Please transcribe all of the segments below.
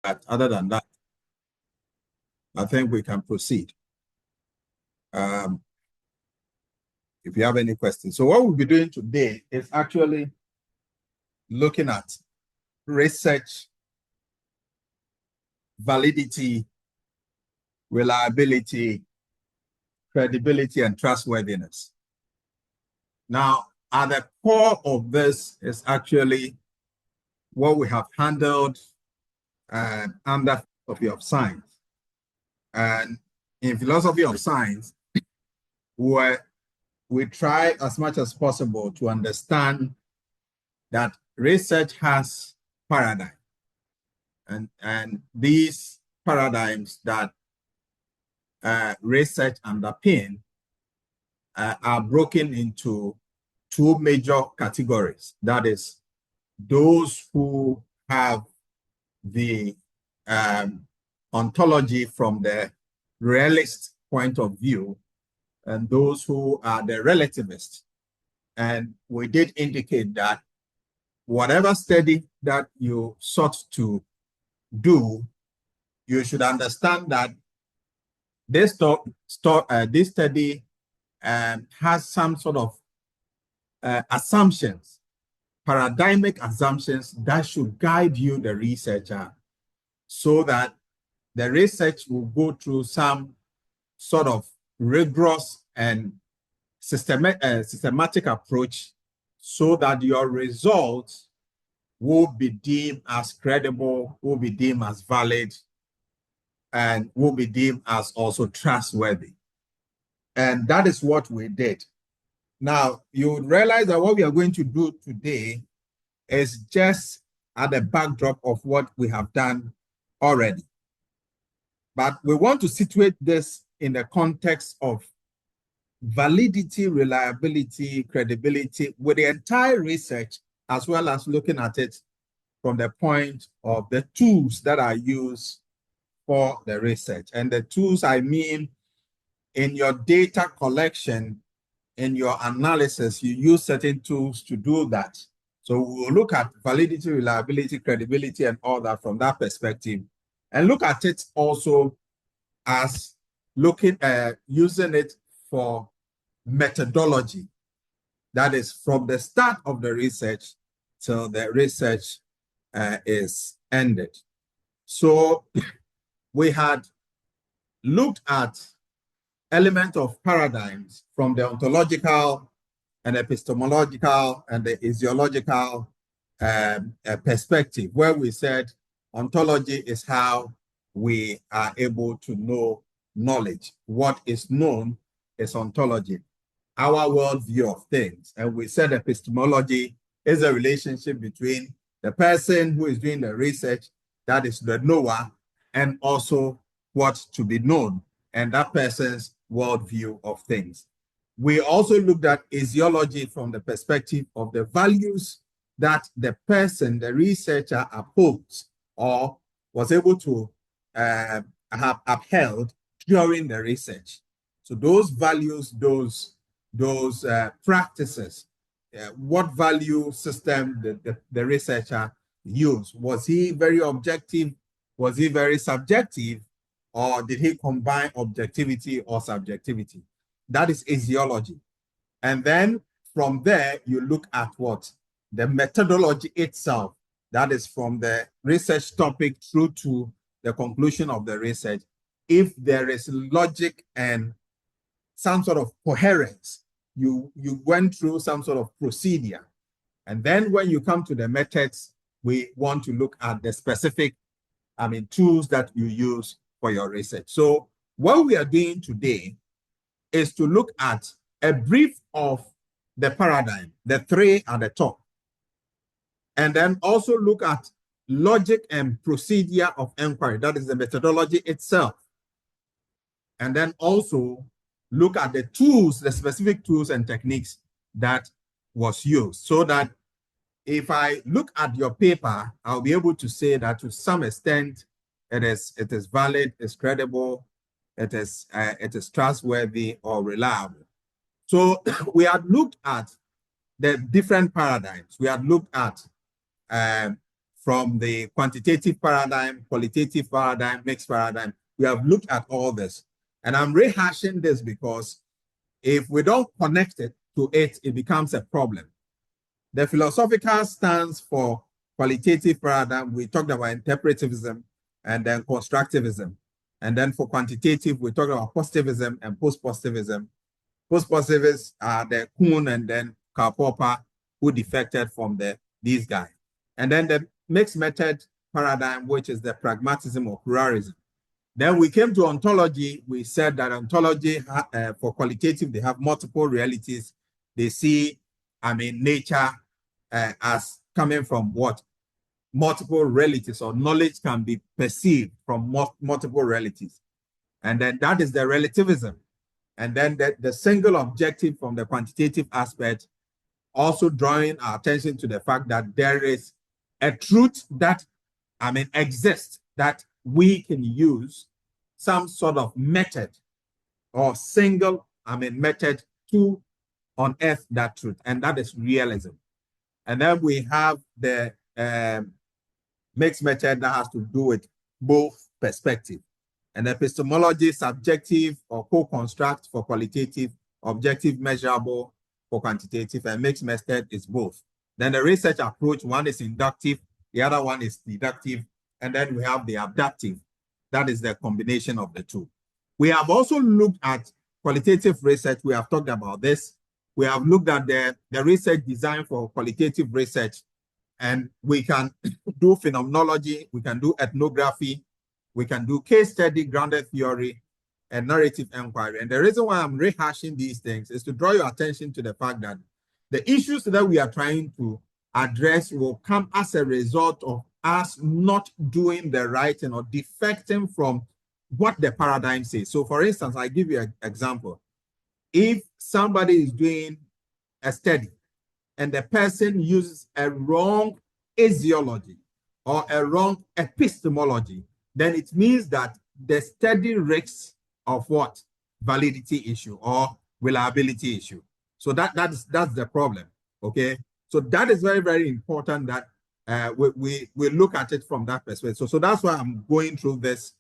other than that, I think we can proceed. If you have any questions. So what we'll be doing today is actually looking at research, validity, reliability, credibility, and trustworthiness. Now, at the core of this is actually what we have handled under philosophy of science. And in philosophy of science, we try as much as possible to understand that research has paradigms. And these paradigms that research underpin are broken into two major categories. That is, those who have the ontology from the realist point of view, and those who are the relativists. And we did indicate that whatever study that you sought to do, you should understand that this study has some sort of assumptions, paradigmic assumptions that should guide you, the researcher, so that the research will go through some sort of rigorous and systematic approach so that your results will be deemed as credible, will be deemed as valid, and will be deemed as also trustworthy. And that is what we did. Now, you would realize that what we are going to do today is just at the backdrop of what we have done already. But we want to situate this in the context of validity, reliability, credibility with the entire research, as well as looking at it from the point of the tools that are used for the research. And the tools, I mean, in your data collection, in your analysis, you use certain tools to do that. So we'll look at validity, reliability, credibility, and all that from that perspective, and look at it also as looking at using it for methodology. That is from the start of the research till the research is ended. So we had looked at elements of paradigms from the ontological and epistemological and the physiological perspective, where we said ontology is how we are able to know knowledge. What is known is ontology, our worldview of things. And we said epistemology is a relationship between the person who is doing the research, that is the knower, and also what to be known, and that person's worldview of things. We also looked at physiology from the perspective of the values that the person, the researcher, upholds or was able to have upheld during the research. So those values, those practices, what value system the researcher used. Was he very objective? Was he very subjective? Or did he combine objectivity or subjectivity? That is physiology. And then from there, you look at what? The methodology itself. That is from the research topic through to the conclusion of the research. If there is logic and some sort of coherence, you went through some sort of procedure. And then when you come to the methods, we want to look at the specific, tools that you use for your research. So what we are doing today is to look at a brief of the paradigm, the three at the top, and then also look at logic and procedure of inquiry, that is the methodology itself. And then also look at the tools, the specific tools and techniques that was used, so that if I look at your paper, I'll be able to say that to some extent it is valid, it's credible, it is trustworthy or reliable. So we had looked at the different paradigms. We had looked at from the quantitative paradigm, qualitative paradigm, mixed paradigm. We have looked at all this. And I'm rehashing this because if we don't connect it to it, it becomes a problem. The philosophical stance for qualitative paradigm, we talked about interpretivism and then constructivism. And then for quantitative, we talked about positivism and post-positivism. Post-positivists are the Kuhn and then Karl Popper, who defected from these guys. And then the mixed method paradigm, which is the pragmatism or pluralism. Then we came to ontology. We said that ontology, for qualitative, they have multiple realities. They see, nature as coming from what? Multiple realities, or knowledge can be perceived from multiple realities. And then that is the relativism. And then the single objective from the quantitative aspect, also drawing our attention to the fact that there is a truth that, exists, that we can use some sort of method or single, method to unearth that truth. And that is realism. And then we have the mixed method that has to do with both perspectives. And epistemology, subjective or co-construct for qualitative, objective, measurable for quantitative, and mixed method is both. Then the research approach, one is inductive, the other one is deductive, and then we have the abductive. That is the combination of the two. We have also looked at qualitative research. We have talked about this. We have looked at the research design for qualitative research, and we can do phenomenology, we can do ethnography, we can do case study, grounded theory, and narrative inquiry. And the reason why I'm rehashing these things is to draw your attention to the fact that the issues that we are trying to address will come as a result of us not doing the right thing or defecting from what the paradigm says. So for instance, I give you an example. If somebody is doing a study and the person uses a wrong axiology or a wrong epistemology, then it means that the study risks of what? Validity issue or reliability issue. So that's the problem, okay? So that is very, very important that we look at it from that perspective. So that's why I'm going through this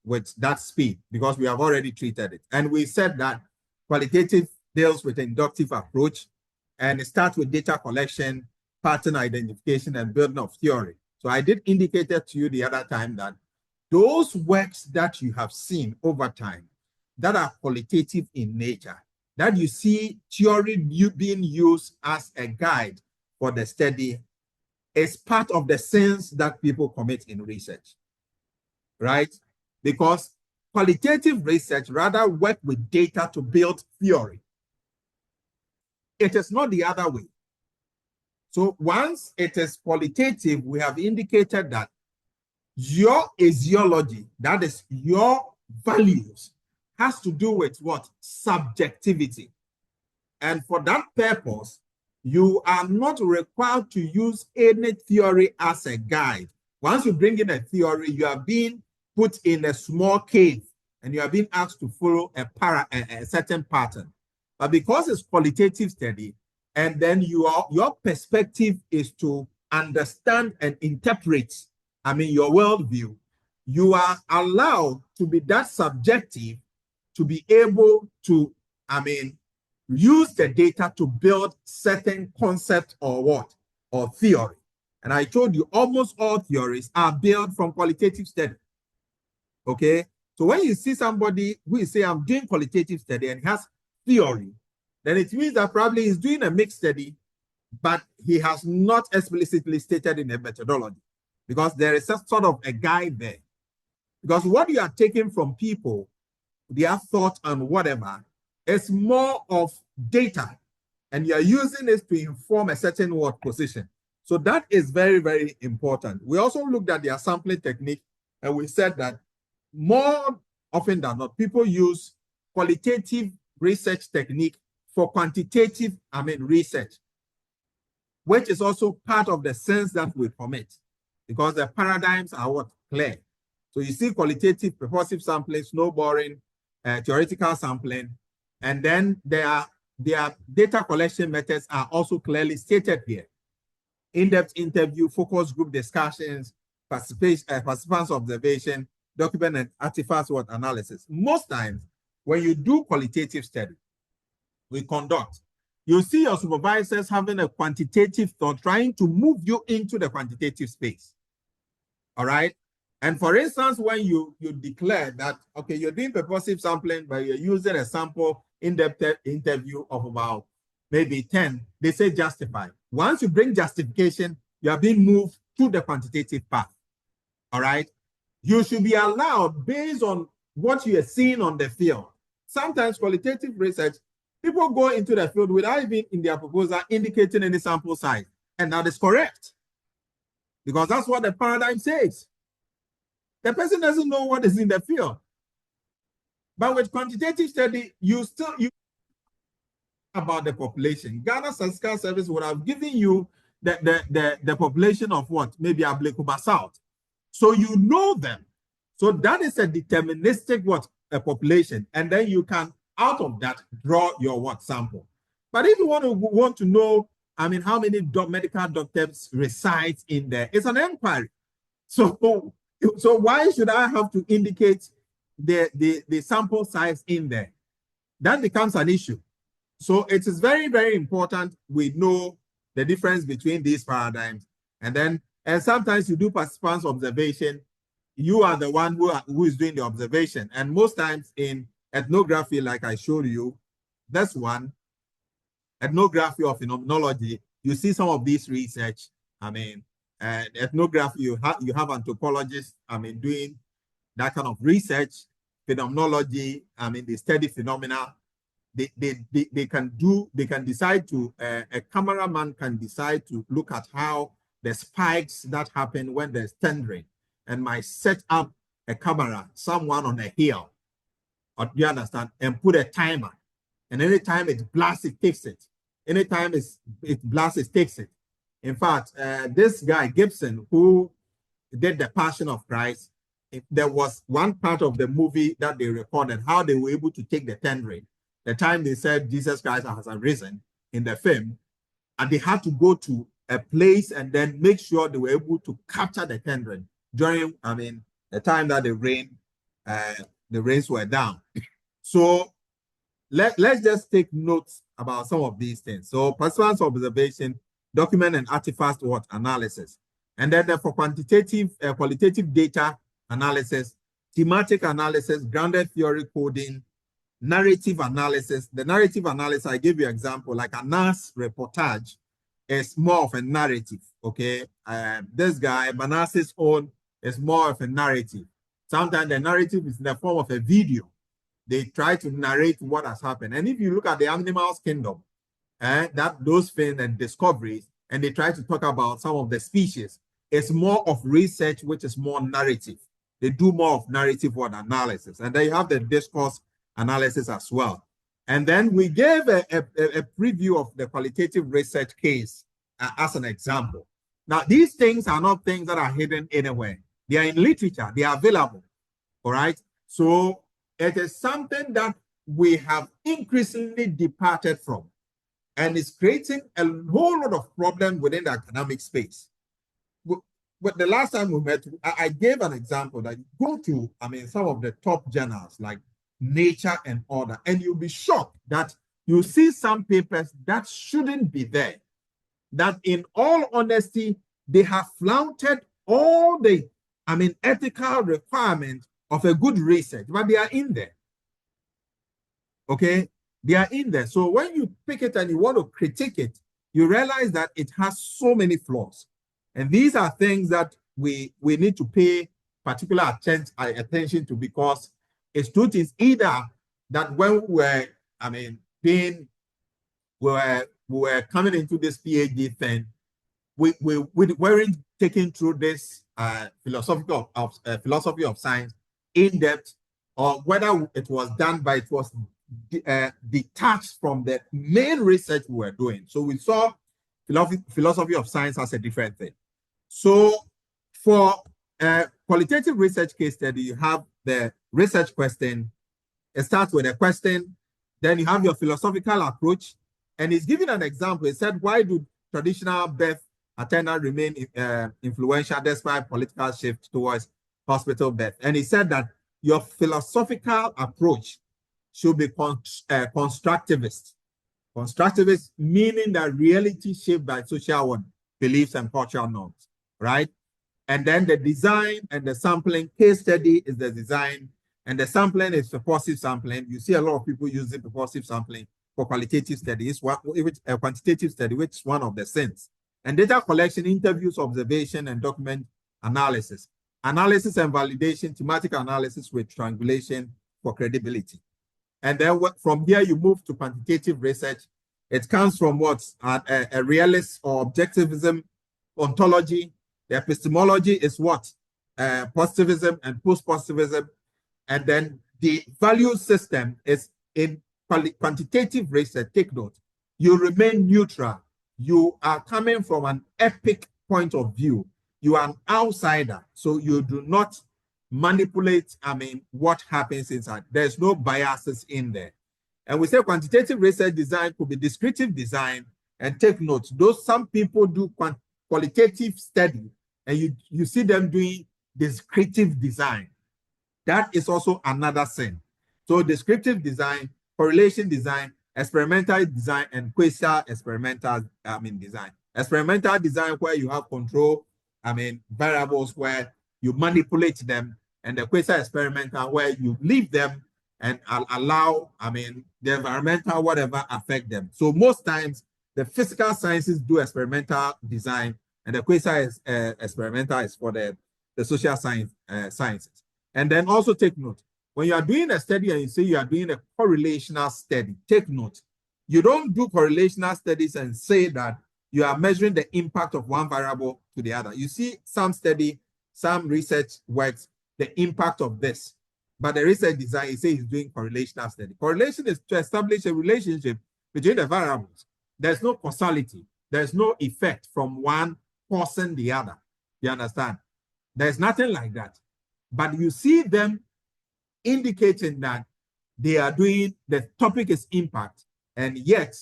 with that speed, because we have already treated it. And we said that qualitative deals with inductive approach, and it starts with data collection, pattern identification, and building of theory. So I did indicate to you the other time that those works that you have seen over time that are qualitative in nature, that you see theory being used as a guide for the study, is part of the sins that people commit in research, right? Because qualitative research rather work with data to build theory. It is not the other way. So once it is qualitative, we have indicated that your axiology, that is your values, has to do with what? Subjectivity. And for that purpose, you are not required to use any theory as a guide. Once you bring in a theory, you are being put in a small cave and you are being asked to follow a certain pattern. But because it's qualitative study, and then your perspective is to understand and interpret, your worldview, you are allowed to be that subjective to be able to, use the data to build certain concept or what? Or theory. And I told you almost all theories are built from qualitative study. Okay? So when you see somebody who is saying, I'm doing qualitative study and has theory, then it means that probably he's doing a mixed study, but he has not explicitly stated in a methodology, because there is a sort of a guide there. Because what you are taking from people, their thought and whatever, is more of data, and you are using it to inform a certain word position. So that is very, very important. We also looked at their sampling technique, and we said that more often than not, people use qualitative research technique for quantitative, research, which is also part of the sense that we commit, because the paradigms are what? Clear. So you see qualitative, purposive sampling, snowballing, theoretical sampling, and then their data collection methods are also clearly stated here. in-depth interview, focus group discussions, participants observation, document and artifacts what analysis. Most times, when you do qualitative study, we conduct, you see your supervisors having a quantitative thought, trying to move you into the quantitative space. All right. And for instance, when you declare that, okay, you're doing purposive sampling, but you're using a sample in-depth interview of about maybe 10, they say justify. Once you bring justification, you are being moved to the quantitative path. All right. You should be allowed based on what you are seeing on the field. Sometimes qualitative research, people go into the field without even in their proposal indicating any sample size. And that is correct, because that's what the paradigm says. The person doesn't know what is in the field. But with quantitative study, you about the population. Ghana Statistical Service would have given you the population of what? Maybe Ablekuba South. So you know them. So that is a deterministic what? A population. And then you can, out of that, draw your what? Sample. But if you want to know, I mean, how many medical doctors reside in there, it's an inquiry. So why should I have to indicate the sample size in there? That becomes an issue. So it is very, very important we know the difference between these paradigms. And sometimes you do participants observation. You are the one who is doing the observation. And most times in ethnography, like I showed you, that's one, ethnography or phenomenology, you see some of these research. I mean, ethnography, you have anthropologists, I mean, doing that kind of research. Phenomenology, I mean, they study phenomena. They can decide to, a cameraman can decide to look at how the spikes that happen when there's tendering, and might set up a camera, someone on a hill, or do you understand, and put a timer. And anytime it blasts, it takes it. Anytime it blasts, it takes it. In fact, this guy, Gibson, who did The Passion of Christ, there was one part of the movie that they recorded, how they were able to take the tendering. The time they said Jesus Christ has arisen in the film, and they had to go to a place and then make sure they were able to capture the tendering during, I mean, the time that the rains were down. So let's just take notes about some of these things. So participants observation, document and artifact what analysis. And then for qualitative data analysis, thematic analysis, grounded theory coding, narrative analysis. The narrative analysis, I give you an example, like a NAS reportage is more of a narrative, okay? This guy, Manasseh's own, is more of a narrative. Sometimes the narrative is in the form of a video. They try to narrate what has happened. And if you look at the animals kingdom, those things and discoveries, and they try to talk about some of the species, it's more of research, which is more narrative. They do more of narrative word analysis. And then you have the discourse analysis as well. And then we gave a preview of the qualitative research case as an example. Now, these things are not things that are hidden anywhere. They are in literature. They are available. All right. So it is something that we have increasingly departed from, and it's creating a whole lot of problems within the academic space. But the last time we met, I gave an example that you go to, I mean, some of the top journals like Nature and Order, and you'll be shocked that you see some papers that shouldn't be there. That in all honesty, they have flouted all the, I mean, ethical requirements of a good research, but they are in there. Okay? They are in there. So when you pick it and you want to critique it, you realize that it has so many flaws. And these are things that we need to pay particular attention to, because it's two things. Either that when we were, I mean, we were coming into this PhD thing, we weren't taking through this philosophy of science in depth, or whether it was done by it was detached from the main research we were doing. So we saw philosophy of science as a different thing. So for qualitative research case study, you have the research question. It starts with a question. Then you have your philosophical approach. And it's giving an example. It said, why do traditional birth attendant remain influential despite political shift towards hospital birth. And he said that your philosophical approach should be constructivist. Constructivist meaning that reality shaped by social beliefs and cultural norms, right? And then the design and the sampling, case study is the design, and the sampling is purposive sampling. You see a lot of people using purposive sampling for qualitative studies, quantitative study, which is one of the sins. And data collection, interviews, observation, and document analysis. Analysis and validation, thematic analysis with triangulation for credibility. And then from here, you move to quantitative research. It comes from what? A realist or objectivism ontology. The epistemology is what? Positivism and post-positivism. And then the value system is in quantitative research. Take note. You remain neutral. You are coming from an epic point of view. You are an outsider. So you do not manipulate, what happens inside. There's no biases in there. And we say quantitative research design could be descriptive design. And take note, some people do qualitative study, and you see them doing descriptive design. That is also another sin. So descriptive design, correlation design, experimental design, and quasi-experimental design. Experimental design where you have control, variables where you manipulate them, and the quasi-experimental where you leave them and allow, the environmental whatever affect them. So most times the physical sciences do experimental design, and the quasi-experimental is for the social sciences. And then also take note, when you are doing a study and you say you are doing a correlational study, take note, you don't do correlational studies and say that you are measuring the impact of one variable to the other. You see some study, some research works, the impact of this. But the research design, you say he's doing correlational study. Correlation is to establish a relationship between the variables. There's no causality. There's no effect from one causing the other. You understand? There's nothing like that. But you see them indicating that they are doing, the topic is impact, and yet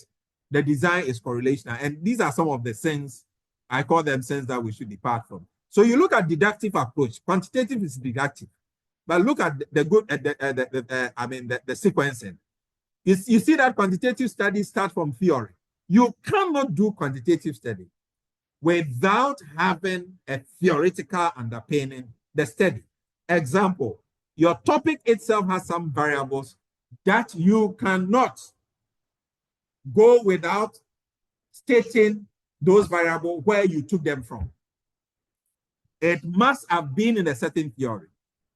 the design is correlational. And these are some of the sins, I call them sins that we should depart from. So you look at deductive approach. Quantitative is deductive, but look at the sequencing. You see that quantitative studies start from theory. You cannot do quantitative study without having a theoretical underpinning the study. Example, your topic itself has some variables that you cannot go without stating those variables where you took them from. It must have been in a certain theory.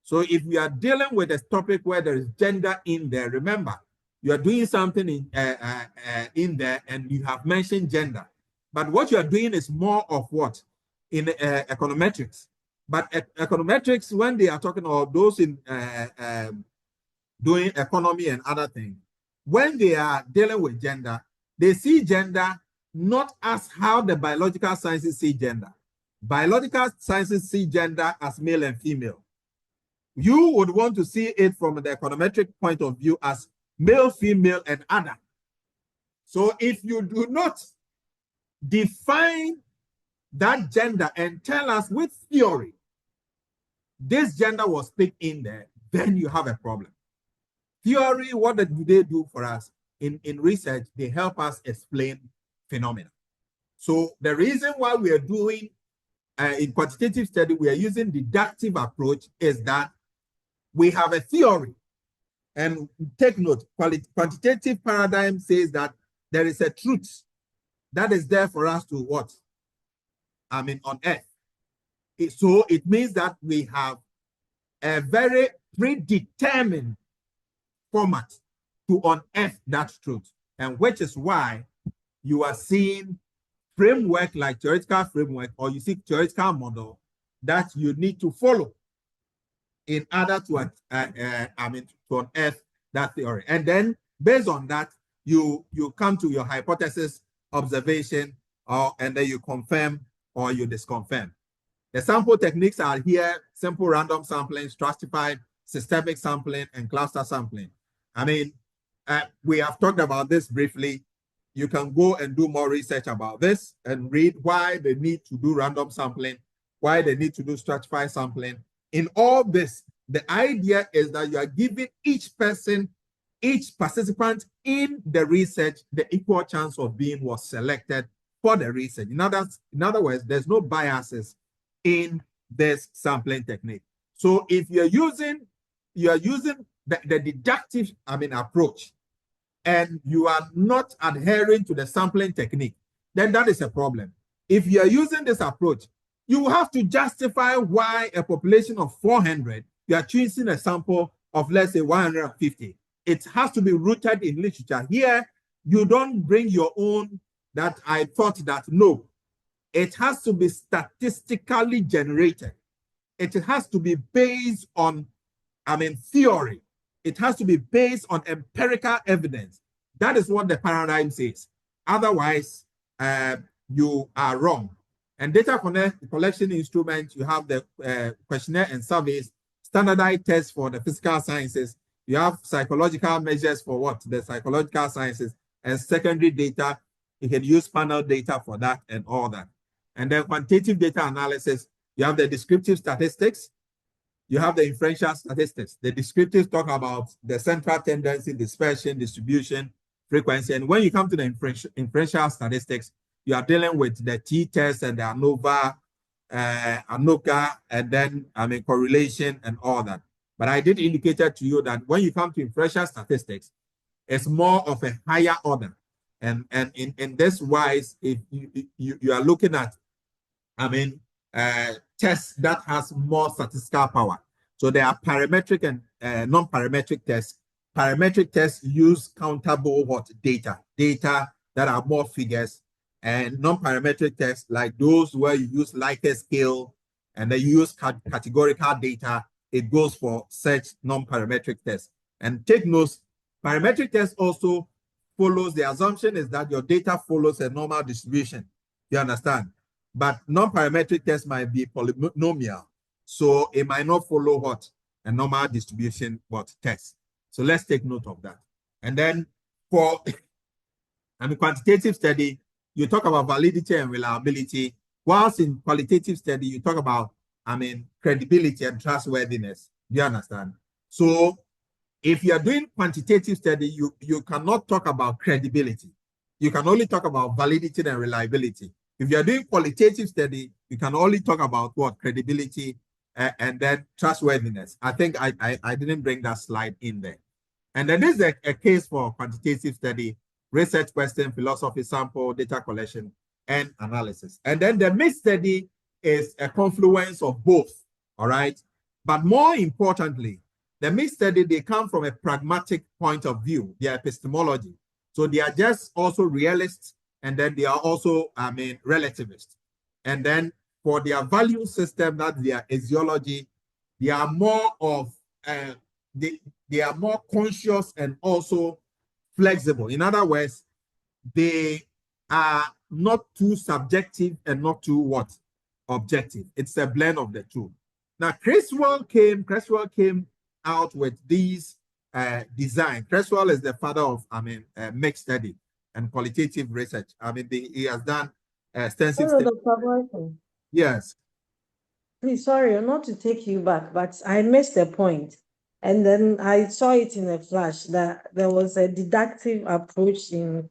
So if you are dealing with a topic where there is gender in there, remember, you are doing something in there and you have mentioned gender. But what you are doing is more of what? In econometrics. But econometrics, when they are talking about those in doing economy and other things, when they are dealing with gender, they see gender not as how the biological sciences see gender. Biological sciences see gender as male and female. You would want to see it from the econometric point of view as male, female, and other. So if you do not define that gender and tell us with theory this gender was picked in there, then you have a problem. Theory, what do they do for us? In research, they help us explain phenomena. So the reason why we are doing in quantitative study, we are using deductive approach is that we have a theory. And take note, quantitative paradigm says that there is a truth that is there for us to what? On earth. So it means that we have a very predetermined format to unearth that truth. And which is why you are seeing framework like theoretical framework, or you see theoretical model that you need to follow in order to unearth that theory. And then based on that, you come to your hypothesis, observation, and then you confirm or you disconfirm. The sample techniques are here: simple random sampling, stratified, systemic sampling, and cluster sampling. We have talked about this briefly. you can go and do more research about this and read why they need to do random sampling, why they need to do stratified sampling. In all this, the idea is that you are giving each person, each participant in the research, the equal chance of being was selected for the research. In other words, there's no biases in this sampling technique. So if you are using the deductive, approach, and you are not adhering to the sampling technique, then that is a problem. If you are using this approach, you have to justify why a population of 400, you are choosing a sample of, let's say, 150. It has to be rooted in literature. Here, you don't bring your own that I thought that, no. It has to be statistically generated. It has to be based on, theory. It has to be based on empirical evidence. That is what the paradigm says. Otherwise, you are wrong. And data collection instruments, you have the questionnaire and surveys, standardized tests for the physical sciences. You have psychological measures for what? The psychological sciences, and secondary data. You can use panel data for that and all that. And then quantitative data analysis, you have the descriptive statistics, you have the inferential statistics. The descriptives talk about the central tendency, dispersion, distribution, frequency. And when you come to the inferential statistics, you are dealing with the t-test and the ANOVA, ANOCA, and then correlation and all that. But I did indicate to you that when you come to inferential statistics, it's more of a higher order. And in this wise, if you are looking at tests that has more statistical power. So there are parametric and non-parametric tests. Parametric tests use countable data that are more figures, and non-parametric tests like those where you use Likert scale and then you use categorical data. It goes for such non-parametric tests. And take notes, parametric tests also follows, the assumption is that your data follows a normal distribution. You understand? But non-parametric tests might be polynomial. So it might not follow what? A normal distribution test. So let's take note of that. And then for quantitative study, you talk about validity and reliability. Whilst in qualitative study, you talk about, credibility and trustworthiness. Do you understand? So if you are doing quantitative study, you cannot talk about credibility. You can only talk about validity and reliability. If you are doing qualitative study, you can only talk about what? Credibility and then trustworthiness. I think I didn't bring that slide in there. And then this is a case for quantitative study, research question, philosophy, sample, data collection, and analysis. And then the mixed study is a confluence of both, all right? But more importantly, the mixed study, they come from a pragmatic point of view, their epistemology. So they are just also realists, and then they are also, relativists. And then for their value system, that's their axiology, they are more of, they are more conscious and also flexible. In other words, they are not too subjective and not too objective. It's a blend of the two. Now, Creswell came out with these design. Creswell is the father of, mixed study and qualitative research. He has done extensive study. Yes. Please, sorry, not to take you back, but I missed the point. And then I saw it in a flash that there was a deductive approach in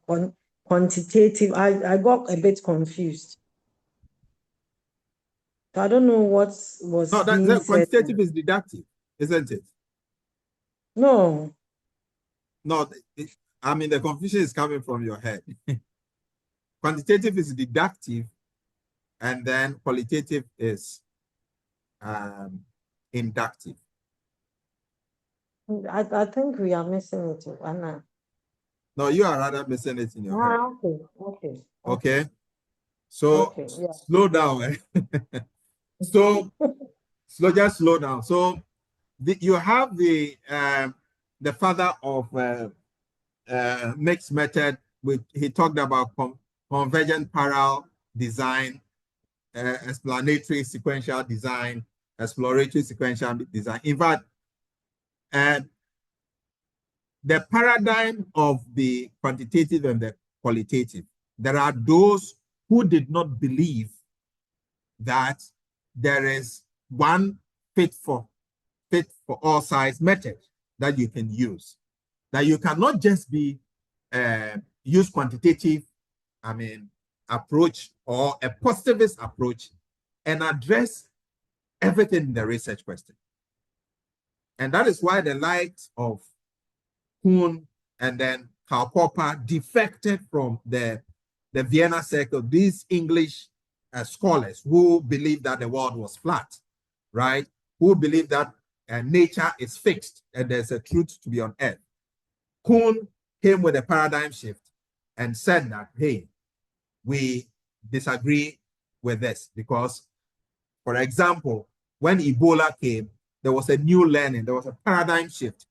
quantitative. I got a bit confused. So I don't know what was being said. Quantitative is deductive, isn't it? No. No, the confusion is coming from your head. Quantitative is deductive, and then qualitative is inductive. I think we are missing it, Anna. No, you are rather missing it in your head. Okay. So slow down. Just slow down. So you have the father of mixed method. He talked about convergent parallel design, explanatory sequential design, exploratory sequential design. In fact, the paradigm of the quantitative and the qualitative. There are those who did not believe that there is one fit for all size method that you can use. That you cannot just be use quantitative, approach or a positivist approach and address everything in the research question. And that is why the likes of Kuhn and then Karl Popper defected from the Vienna Circle, these English scholars who believe that the world was flat, right? Who believe that nature is fixed and there's a truth to be on earth. Kuhn came with a paradigm shift and said that, hey, we disagree with this because, for example, when Ebola came, there was a new learning, there was a paradigm shift.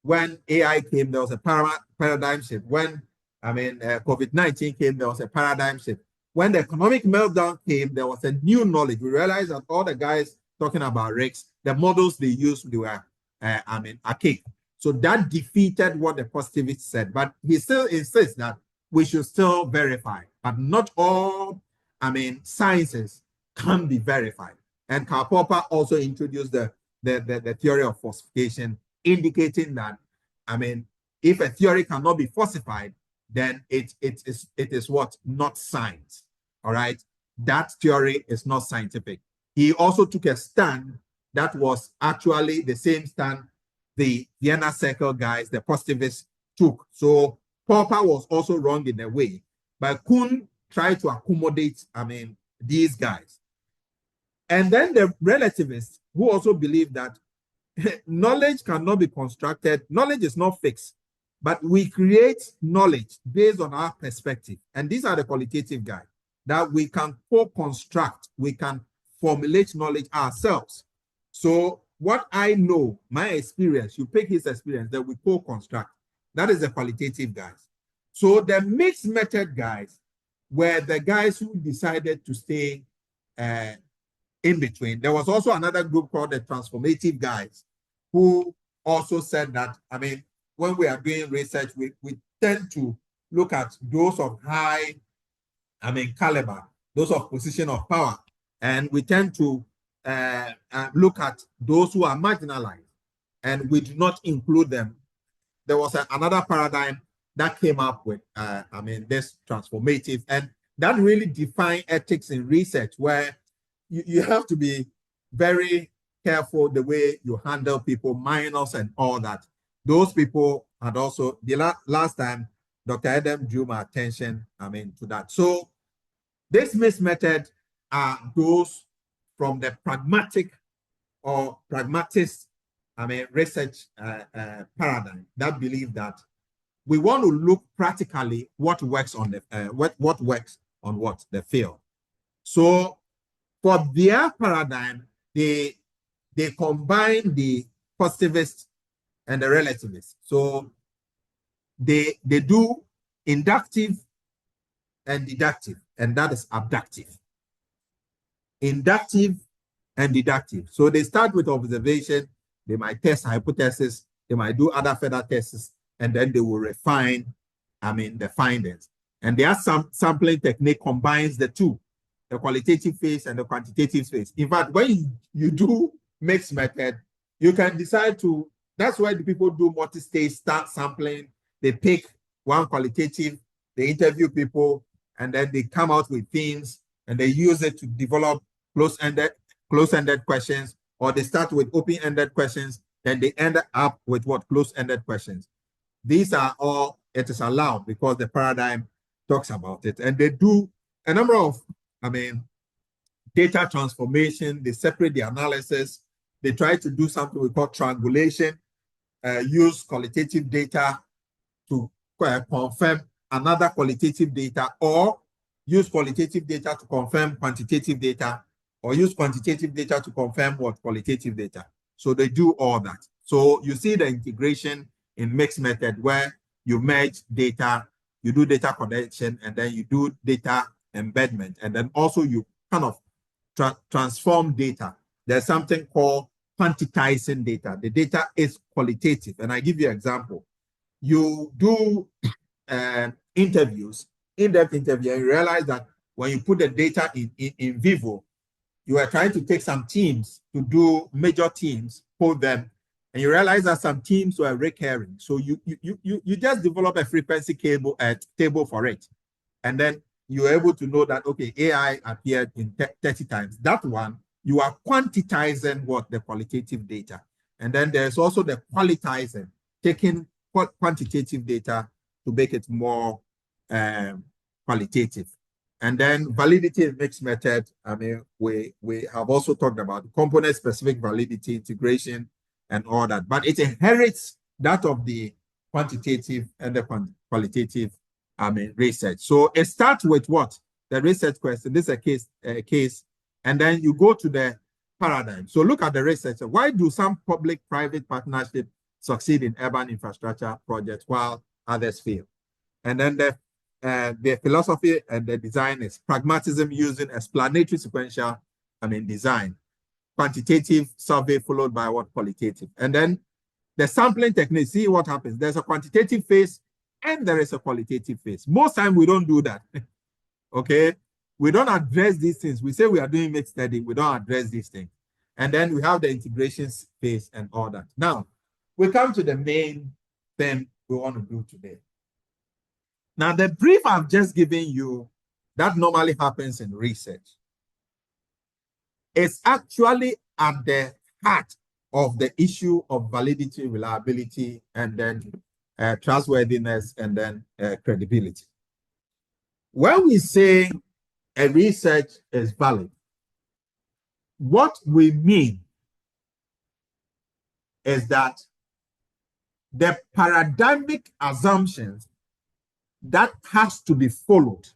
When AI came, there was a paradigm shift. When COVID-19 came, there was a paradigm shift. When the economic meltdown came, there was a new knowledge. We realized that all the guys talking about risks, the models they used, they were, archaic. So that defeated what the positivists said. But he still insists that we should still verify. But not all, sciences can be verified. And Karl Popper also introduced the theory of falsification, indicating that, if a theory cannot be falsified, then it is what? Not science. All right. That theory is not scientific. He also took a stand that was actually the same stand the Vienna Circle guys, the positivists, took. So Popper was also wrong in a way, but Kuhn tried to accommodate, these guys. And then the relativists who also believe that knowledge cannot be constructed. Knowledge is not fixed, but we create knowledge based on our perspective. And these are the qualitative guys that we can co-construct, we can formulate knowledge ourselves. So what I know, my experience, you pick his experience, that we co-construct. That is the qualitative guys. So the mixed method guys were the guys who decided to stay in between. There was also another group called the transformative guys who also said that, when we are doing research, we tend to look at those of high, caliber, those of position of power. And we tend to look at those who are marginalized, and we do not include them. There was another paradigm that came up with, this transformative, and that really defined ethics in research, where you have to be very careful the way you handle people, minors and all that. Those people had also, the last time, Dr. Adam drew my attention, to that. So this mixed method are those from the pragmatic or pragmatist, research paradigm that believe that we want to look practically what works on the what works on what the field. So for their paradigm, they combine the positivist and the relativist. So they do inductive and deductive, and that is abductive. Inductive and deductive. So they start with observation, they might test hypothesis, they might do other further tests, and then they will refine, the findings. And their sampling technique combines the two, the qualitative phase and the quantitative phase. In fact, when you do mixed method, you can decide to, that's why the people do multi-stage start sampling. They pick one qualitative, they interview people, and then they come out with themes, and they use it to develop close-ended questions, or they start with open-ended questions, then they end up with what? Close-ended questions. These are all, it is allowed because the paradigm talks about it. And they do a number of, data transformation, they separate the analysis, they try to do something we call triangulation, use qualitative data to confirm another qualitative data, or use qualitative data to confirm quantitative data, or use quantitative data to confirm what? Qualitative data. So they do all that. So you see the integration in mixed method where you merge data, you do data collection, and then you do data embedment, and then also you kind of transform data. There's something called quantitizing data. The data is qualitative, and I give you an example. You do interviews, in-depth interview, and you realize that when you put the data in vivo, you are trying to take some teams to do major teams, pull them, and you realize that some teams were recurring. So you just develop a frequency table for it. And then you're able to know that, okay, AI appeared in 30 times. That one, you are quantitizing what? The qualitative data. And then there's also the qualitizing, taking quantitative data to make it more qualitative. And then validity is mixed method. I mean, we have also talked about component-specific validity, integration, and all that. But it inherits that of the quantitative and the qualitative research. So it starts with what? The research question. This is a case. And then you go to the paradigm. So look at the research. Why do some public-private partnerships succeed in urban infrastructure projects while others fail? And then the philosophy and the design is pragmatism using explanatory sequential design, quantitative survey followed by what? Qualitative. And then the sampling technique, see what happens. There's a quantitative phase and there is a qualitative phase. Most time we don't do that. Okay, we don't address these things. We say we are doing mixed study, we don't address these things. And then we have the integration phase and all that. Now we come to the main thing we want to do today. Now, the brief I've just given you that normally happens in research is actually at the heart of the issue of validity, reliability, and then trustworthiness, and then credibility. When we say a research is valid, what we mean is that the paradigmic assumptions that has to be followed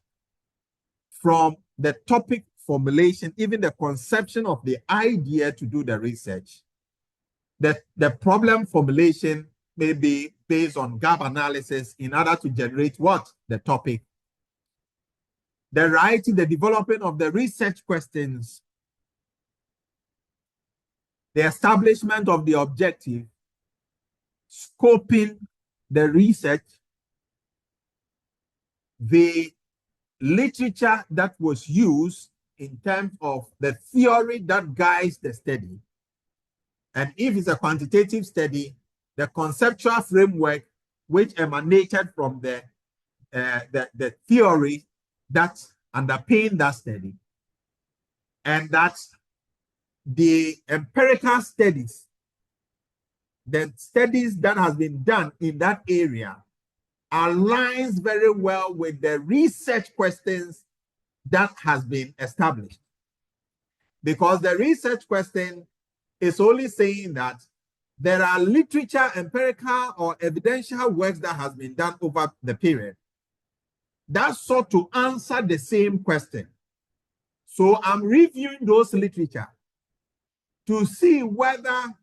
from the topic formulation, even the conception of the idea to do the research, the problem formulation may be based on gap analysis in order to generate what? The topic. The writing, the development of the research questions, the establishment of the objective, scoping the research, the literature that was used in terms of the theory that guides the study. And if it's a quantitative study, the conceptual framework which emanated from the theory that underpin that study. And that's the empirical studies, the studies that has been done in that area aligns very well with the research questions that has been established. Because the research question is only saying that there are literature, empirical or evidential works that has been done over the period that sought to answer the same question. So I'm reviewing those literature to see whether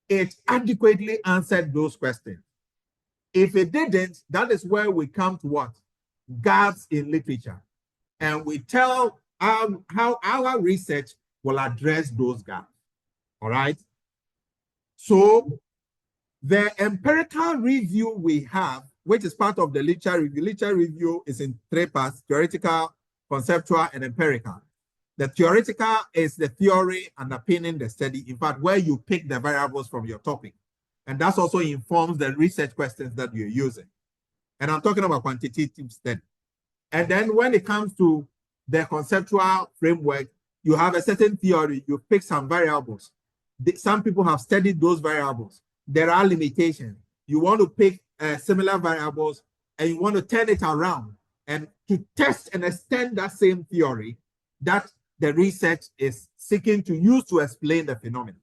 it adequately answered those questions. If it didn't, that is where we come to what? Gaps in literature. And we tell how our research will address those gaps. All right? So the empirical review we have, which is part of the literature review is in three parts: theoretical, conceptual, and empirical. The theoretical is the theory underpinning the study, in fact, where you pick the variables from your topic. And that also informs the research questions that you're using. And I'm talking about quantitative study. And then when it comes to the conceptual framework, you have a certain theory, you pick some variables. Some people have studied those variables. There are limitations. You want to pick similar variables and you want to turn it around and to test and extend that same theory that the research is seeking to use to explain the phenomenon.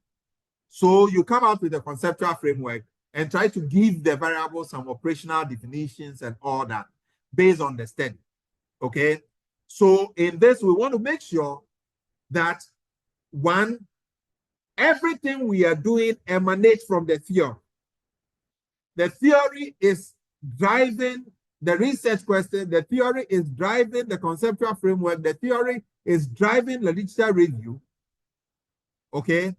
So you come out with a conceptual framework and try to give the variables some operational definitions and all that based on the study. Okay. So in this, we want to make sure that one, everything we are doing emanates from the theory. The theory is driving the research question. The theory is driving the conceptual framework. The theory is driving the literature review. Okay.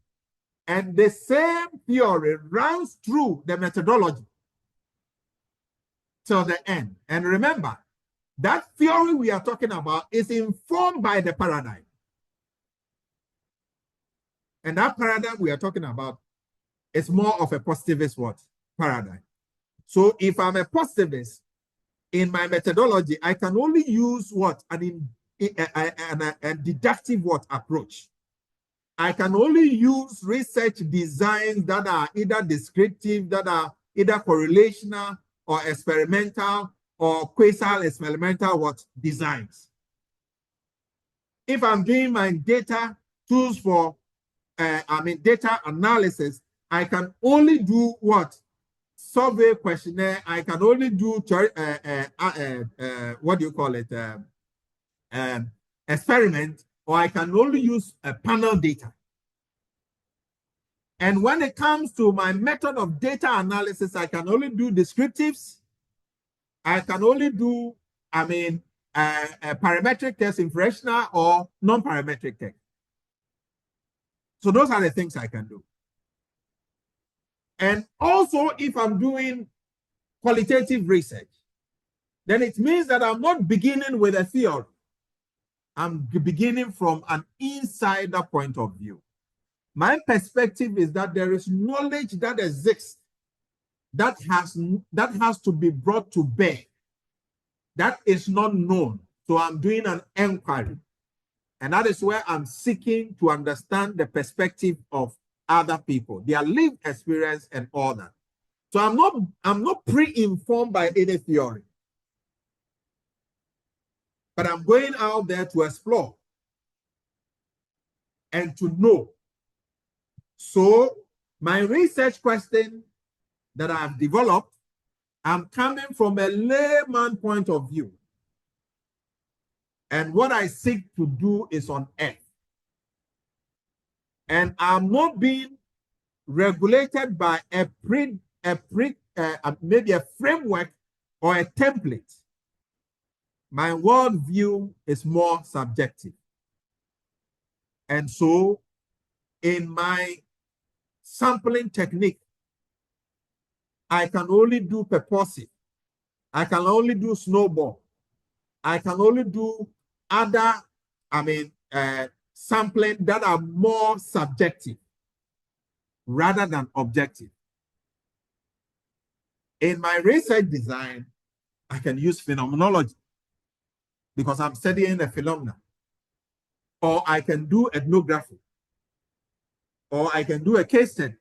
And the same theory runs through the methodology till the end. And remember, that theory we are talking about is informed by the paradigm. And that paradigm we are talking about is more of a positivist what? Paradigm. So if I'm a positivist, in my methodology, I can only use what? A deductive what approach. I can only use research designs that are either descriptive, that are either correlational or experimental or quasi-experimental what designs. If I'm doing my data tools for, data analysis, I can only do what? Survey questionnaire. I can only do, what do you call it? Experiment, or I can only use panel data. And when it comes to my method of data analysis, I can only do descriptives. I can only do, parametric test, inferential or non-parametric test. So those are the things I can do. And also, if I'm doing qualitative research, then it means that I'm not beginning with a theory. I'm beginning from an insider point of view. My perspective is that there is knowledge that exists that has to be brought to bear. That is not known. So I'm doing an inquiry. And that is where I'm seeking to understand the perspective of other people, their lived experience and all that. So I'm not pre-informed by any theory. But I'm going out there to explore and to know. So my research question that I've developed, I'm coming from a layman point of view. And what I seek to do is on earth. And I'm not being regulated by maybe a framework or a template. My worldview is more subjective. And so in my sampling technique, I can only do purposive. I can only do snowball. I can only do other, sampling that are more subjective rather than objective. In my research design, I can use phenomenology because I'm studying a phenomena. Or I can do ethnography. Or I can do a case study.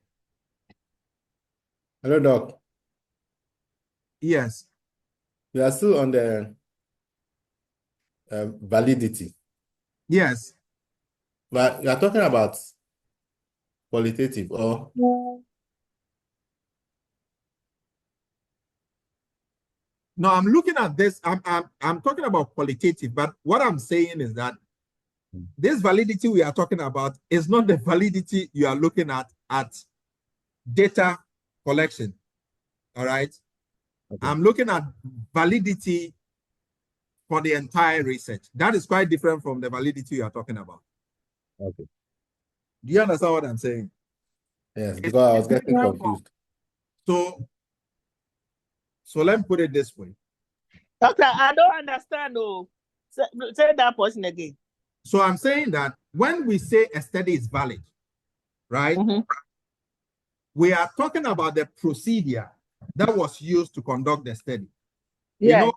Hello, Doc. Yes. We are still on the validity. Yes. But we are talking about qualitative or... No, I'm looking at this. I'm talking about qualitative, but what I'm saying is that this validity we are talking about is not the validity you are looking at data collection. All right. Okay. I'm looking at validity for the entire research. That is quite different from the validity you are talking about. Okay. Do you understand what I'm saying? Yes, because I was getting confused. So let me put it this way. Doctor, I don't understand. Oh, say that person again. So I'm saying that when we say a study is valid, right? Mm-hmm. We are talking about the procedure that was used to conduct the study. Yeah. You know,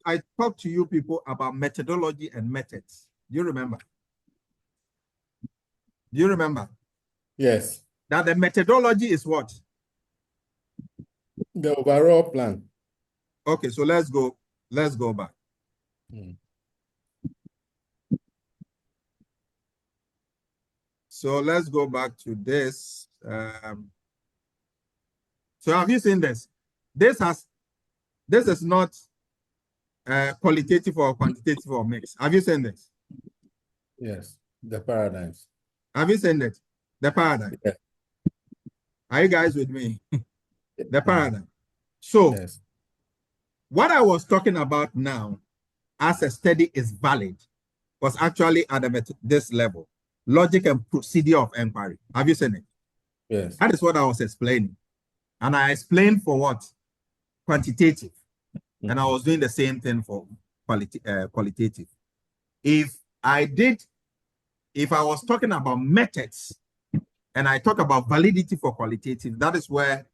I talked to you people about methodology and methods. Do you remember? Do you remember? Yes. That the methodology is what? The overall plan. Okay, so let's go back. So let's go back to this. So have you seen this? This is not qualitative or quantitative or mixed. Have you seen this? Yes, the paradigms. Have you seen it? The paradigm. Yes. Are you guys with me? The paradigm. So yes. What I was talking about now as a study is valid was actually at this level. Logic and procedure of inquiry. Have you seen it? Yes. That is what I was explaining. And I explained for what? Quantitative. And I was doing the same thing for qualitative. If I was talking about methods and I talk about validity for qualitative, that is where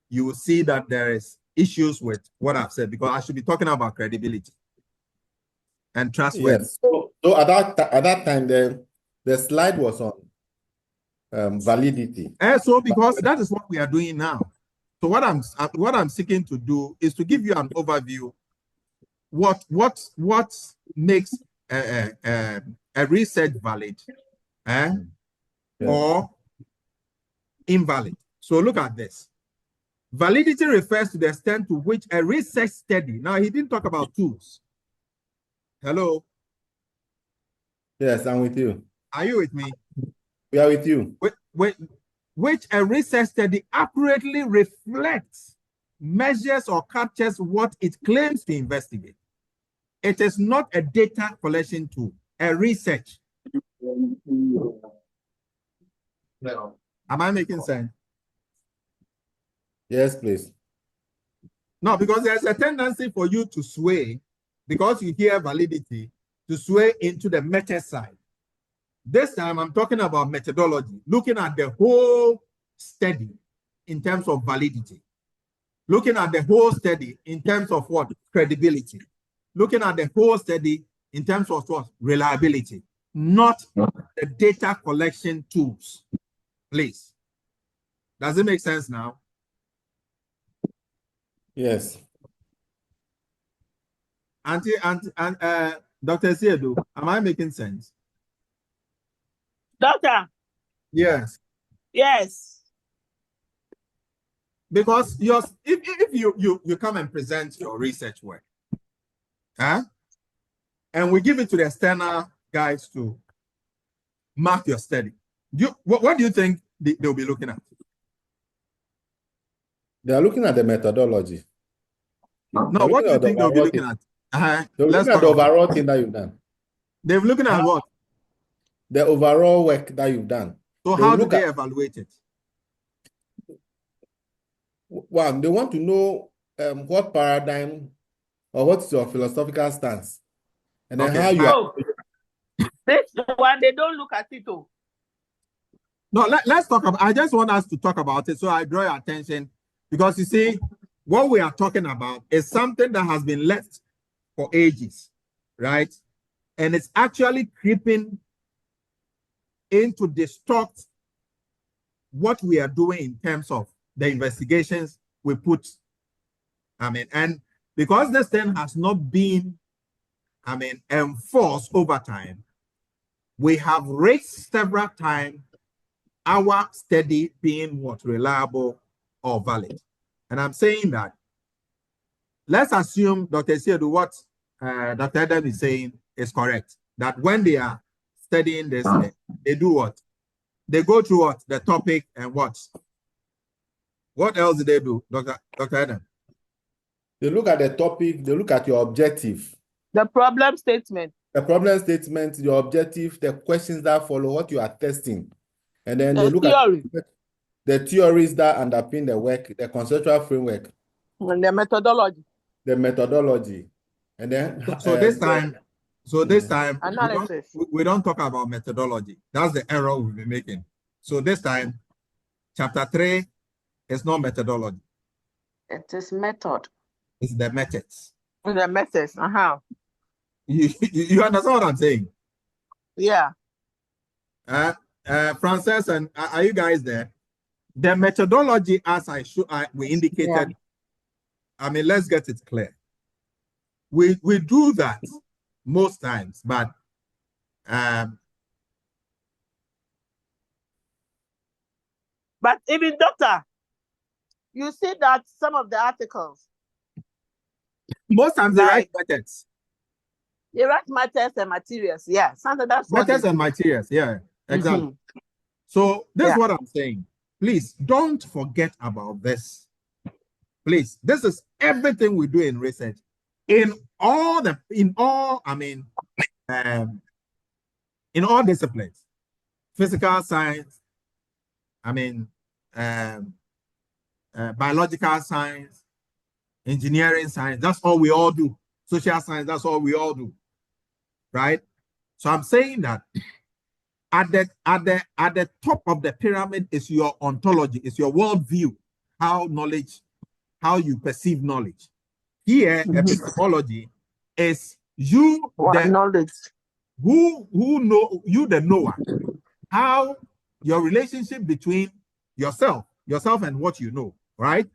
you will see that there is issues with what I've said, because I should be talking about credibility and trustworthiness. Yes. So at that time, the slide was on validity. And so because that is what we are doing now. So what I'm seeking to do is to give you an overview what makes a research valid or invalid. So look at this. Validity refers to the extent to which a research study. Now, he didn't talk about tools. Hello? Yes, I'm with you. Are you with me? We are with you. Which a research study accurately reflects, measures, or captures what it claims to investigate. It is not a data collection tool, a research. Am I making sense? Yes, please. No, because there's a tendency for you to sway, because you hear validity, to sway into the meta side. This time I'm talking about methodology, looking at the whole study in terms of validity, looking at the whole study in terms of what? Credibility, looking at the whole study in terms of what? Reliability, not the data collection tools. Please. Does it make sense now? Yes. Dr. Siedu, am I making sense? Doctor. Yes. Yes. Because if you come and present your research work, and we give it to the external guys to mark your study, what do you think they'll be looking at? They are looking at the methodology. No, what do you think they'll be looking at? They're looking at the overall thing that you've done. They're looking at what? The overall work that you've done. So how do they evaluate it? Well, they want to know what paradigm or what's your philosophical stance. And then how you are. This one, they don't look at it. No, let's talk about, I just want us to talk about it. So I draw your attention, because you see, what we are talking about is something that has been left for ages, right? And it's actually creeping into distort what we are doing in terms of the investigations we put. And because this thing has not been, enforced over time, we have raised several times our study being what? Reliable or valid. And I'm saying that, let's assume, Dr. Siedu, what Dr. Adam is saying is correct, that when they are studying this, they do what? They go through what? The topic and what? What else do they do, Dr. Adam? They look at the topic, they look at your objective. The problem statement. The problem statement, your objective, the questions that follow, what you are testing. And then they look theory. at the theories that underpin the work, the conceptual framework. And the methodology. The methodology. And then this time analysis. we don't talk about methodology. That's the error we've been making. So this time, chapter 3 is not methodology. It is method. It's the methods. The methods. You understand what I'm saying? Yeah. Frances, and are you guys there? The methodology, as we indicated, let's get it clear. We do that most times, but even, doctor, you see that some of the articles, most times they write methods. They write methods and materials. Yeah, something that's methods and materials. Yeah, exactly. So this is what I'm saying. Please don't forget about this. Please, this is everything we do in research. In all disciplines, physical science, biological science, engineering science, that's all we all do. social science, that's all we all do, right? So I'm saying that at the top of the pyramid is your ontology, is your worldview, how you perceive knowledge. Here, epistemology is you, knowledge. who know you, the knower, how your relationship between yourself and what you know, right?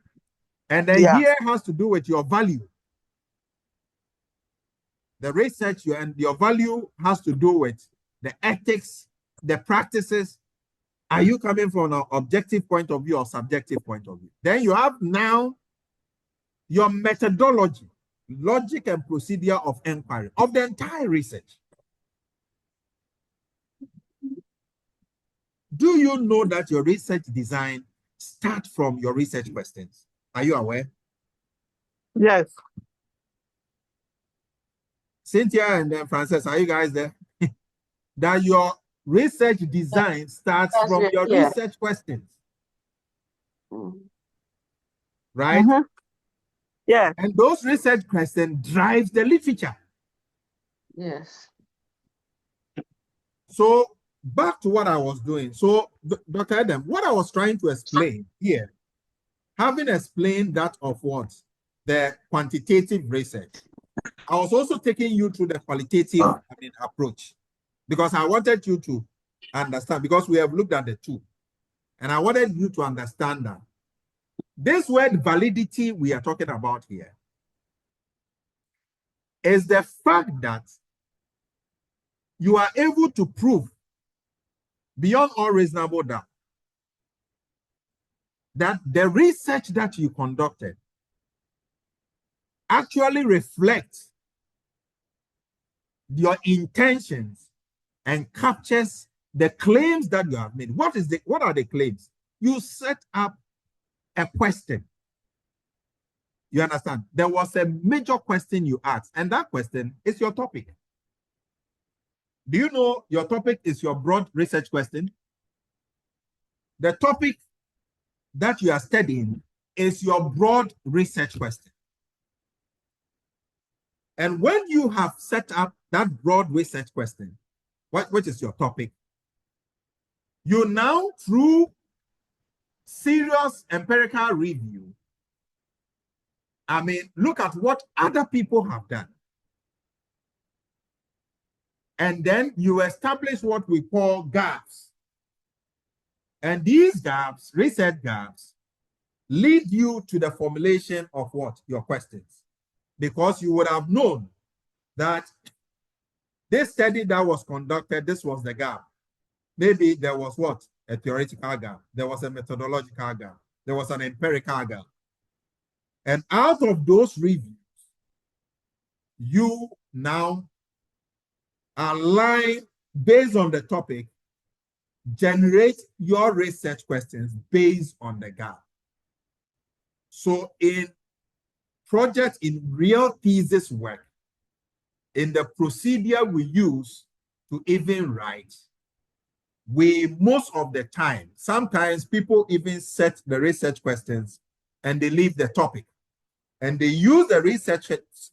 And then here has to do with your value. The research and your value has to do with the ethics, the practices. Are you coming from an objective point of view or subjective point of view? Then you have now your methodology, logic and procedure of inquiry of the entire research. Do you know that your research design starts from your research questions? Are you aware? Yes. Cynthia and then Frances, are you guys there? That your research design starts from your research questions. Right? Yeah. And those research questions drive the literature. Yes. So back to what I was doing. So Dr. Adam, what I was trying to explain here, having explained that of what? The quantitative research, I was also taking you through the qualitative approach, because I wanted you to understand, because we have looked at the two, and I wanted you to understand that this word validity we are talking about here is the fact that you are able to prove beyond all reasonable doubt that the research that you conducted actually reflects your intentions and captures the claims that you have made. What are the claims? You set up a question. You understand? There was a major question you asked, and that question is your topic. Do you know your topic is your broad research question? The topic that you are studying is your broad research question. And when you have set up that broad research question, which is your topic, you now, through serious empirical review, look at what other people have done. And then you establish what we call gaps. And these gaps, research gaps, lead you to the formulation of what? Your questions. Because you would have known that this study that was conducted, this was the gap. Maybe there was what? A theoretical gap. There was a methodological gap. There was an empirical gap. And out of those reviews, you now align based on the topic, generate your research questions based on the gap. So in project, in real thesis work, in the procedure we use to even write, we most of the time, sometimes people even set the research questions and they leave the topic. And they use the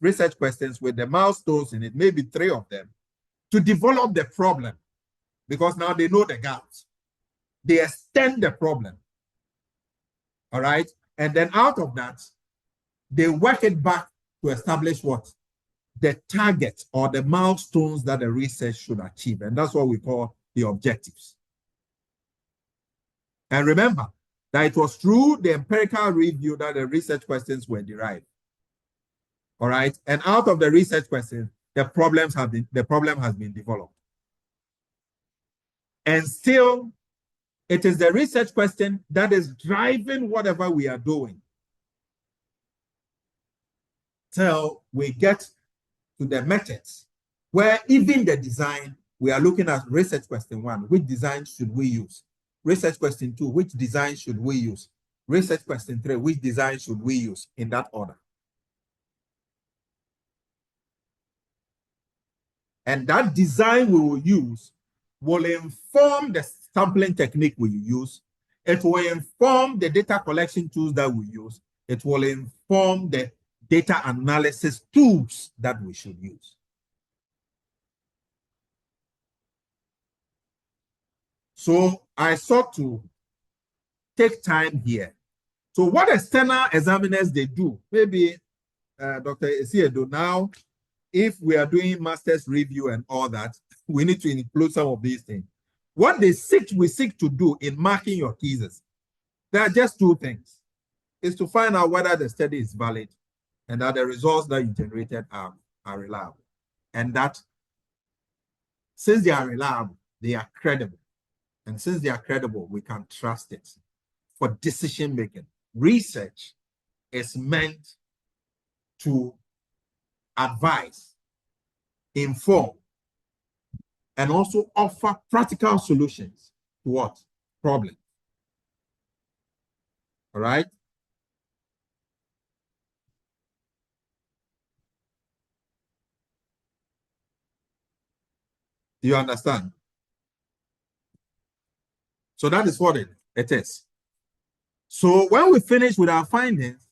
research questions with the milestones in it, maybe 3 of them, to develop the problem. Because now they know the gaps. They extend the problem. All right? And then out of that, they work it back to establish what? The target or the milestones that the research should achieve. And that's what we call the objectives. And remember that it was through the empirical review that the research questions were derived. All right? And out of the research questions, the problem has been developed. And still, it is the research question that is driving whatever we are doing till we get to the methods, where even the design, we are looking at research question 1, which design should we use? Research question 2, which design should we use? Research question 3, which design should we use? In that order. And that design we will use will inform the sampling technique we use. It will inform the data collection tools that we use. It will inform the data analysis tools that we should use. So I sought to take time here. So what external examiners they do, maybe Dr. Esiedo, now, if we are doing master's review and all that, we need to include some of these things. What we seek to do in marking your thesis, there are just two things. Is to find out whether the study is valid and that the results that you generated are reliable. And that since they are reliable, they are credible. And since they are credible, we can trust it for decision making. Research is meant to advise, inform, and also offer practical solutions to what? Problems. All right? Do you understand? So that is what it is. So when we finish with our findings,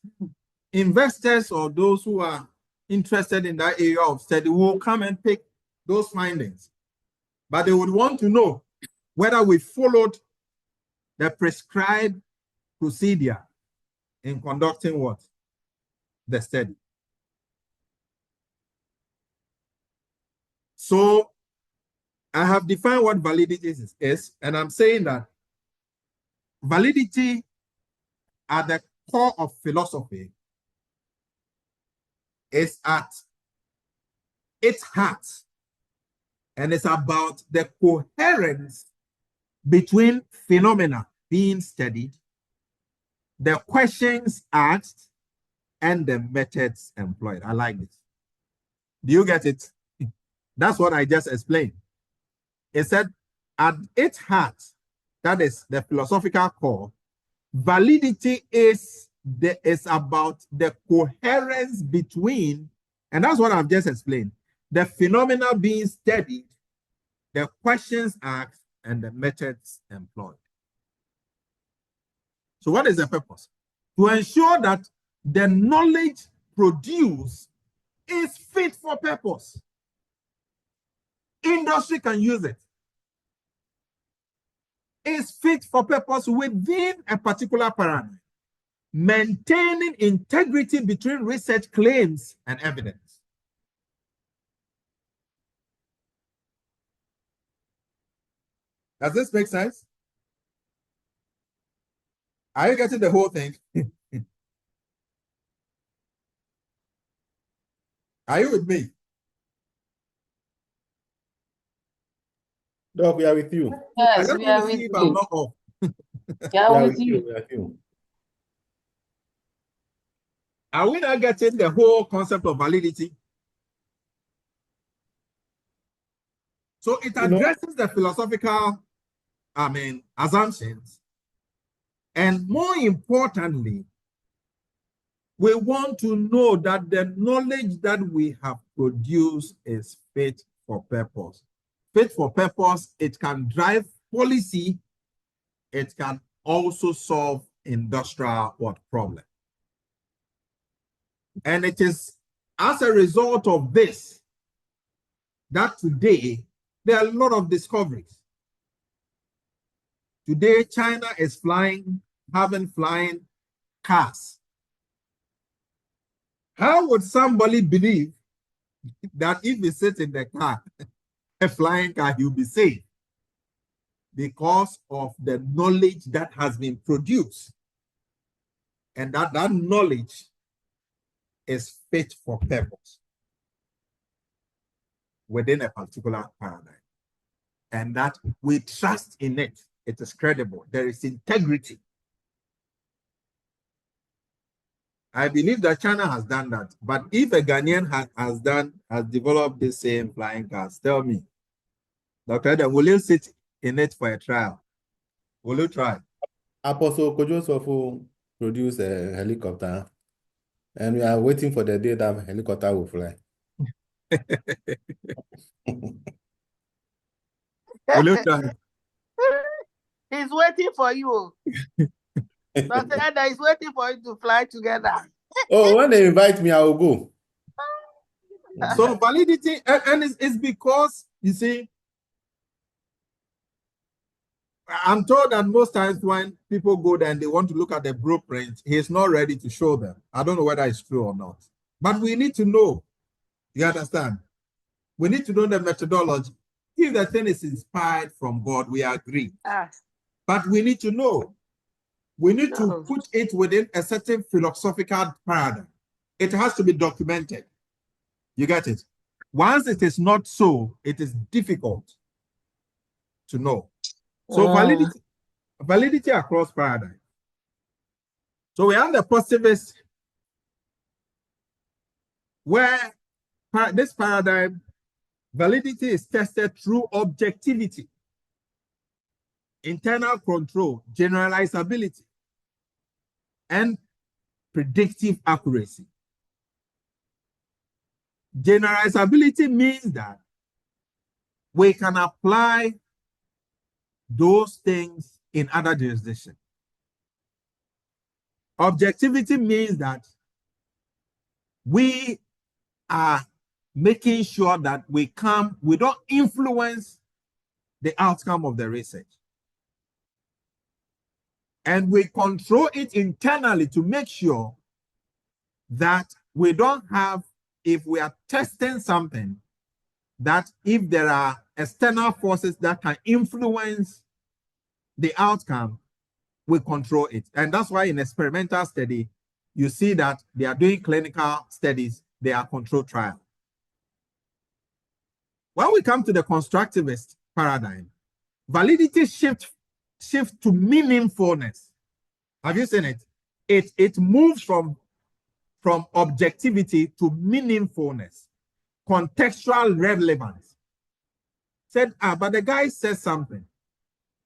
investors or those who are interested in that area of study will come and pick those findings. But they would want to know whether we followed the prescribed procedure in conducting what? The study. So I have defined what validity is, and I'm saying that validity at the core of philosophy is at its heart, and it's about the coherence between phenomena being studied, the questions asked, and the methods employed. I like this. Do you get it? That's what I just explained. It said at its heart, that is the philosophical core, validity is about the coherence between, and that's what I've just explained, the phenomena being studied, the questions asked, and the methods employed. So what is the purpose? To ensure that the knowledge produced is fit for purpose. Industry can use it. Is fit for purpose within a particular paradigm, maintaining integrity between research claims and evidence. Does this make sense? Are you getting the whole thing? Are you with me? Doc, we are with you. I Yes, just we want are to see with if I'm you. not off. We We are are with with you. you. We are with you. Are we not getting the whole concept of validity? So it addresses the philosophical, assumptions. And more importantly, we want to know that the knowledge that we have produced is fit for purpose. Fit for purpose, it can drive policy, it can also solve industrial problem. And it is as a result of this that today there are a lot of discoveries. Today, China is having flying cars. How would somebody believe that if he sits in the car, a flying car, he'll be safe? Because of the knowledge that has been produced. And that knowledge is fit for purpose within a particular paradigm. And that we trust in it. It is credible. There is integrity. I believe that China has done that. But if a Ghanaian has developed the same flying cars, tell me, Dr. Adam, will you sit in it for a trial? Will you try? Apostle Kojo Sofo produced a helicopter, and we are waiting for the day that helicopter will fly. Will you try? He's waiting for you. Dr. Eda is waiting for you to fly together. Oh, when they invite me, I will go. So validity, and it's because, you see, I'm told that most times when people go there and they want to look at the blueprint, he's not ready to show them. I don't know whether it's true or not. But we need to know. You understand? We need to know the methodology. If the thing is inspired from God, we agree. But we need to know. We need to put it within a certain philosophical paradigm. It has to be documented. You get it? Once it is not so, it is difficult to know. So validity across paradigm. So we have the positivist, where this paradigm, validity is tested through objectivity, internal control, generalizability, and predictive accuracy. Generalizability means that we can apply those things in other jurisdictions. Objectivity means that we are making sure that we don't influence the outcome of the research. And we control it internally to make sure that we don't have, if we are testing something, that if there are external forces that can influence the outcome, we control it. And that's why in experimental study, you see that they are doing clinical studies, they are controlled trials. When we come to the constructivist paradigm, validity shift to meaningfulness. Have you seen it? It moves from objectivity to meaningfulness, contextual relevance. Said, but the guy says something.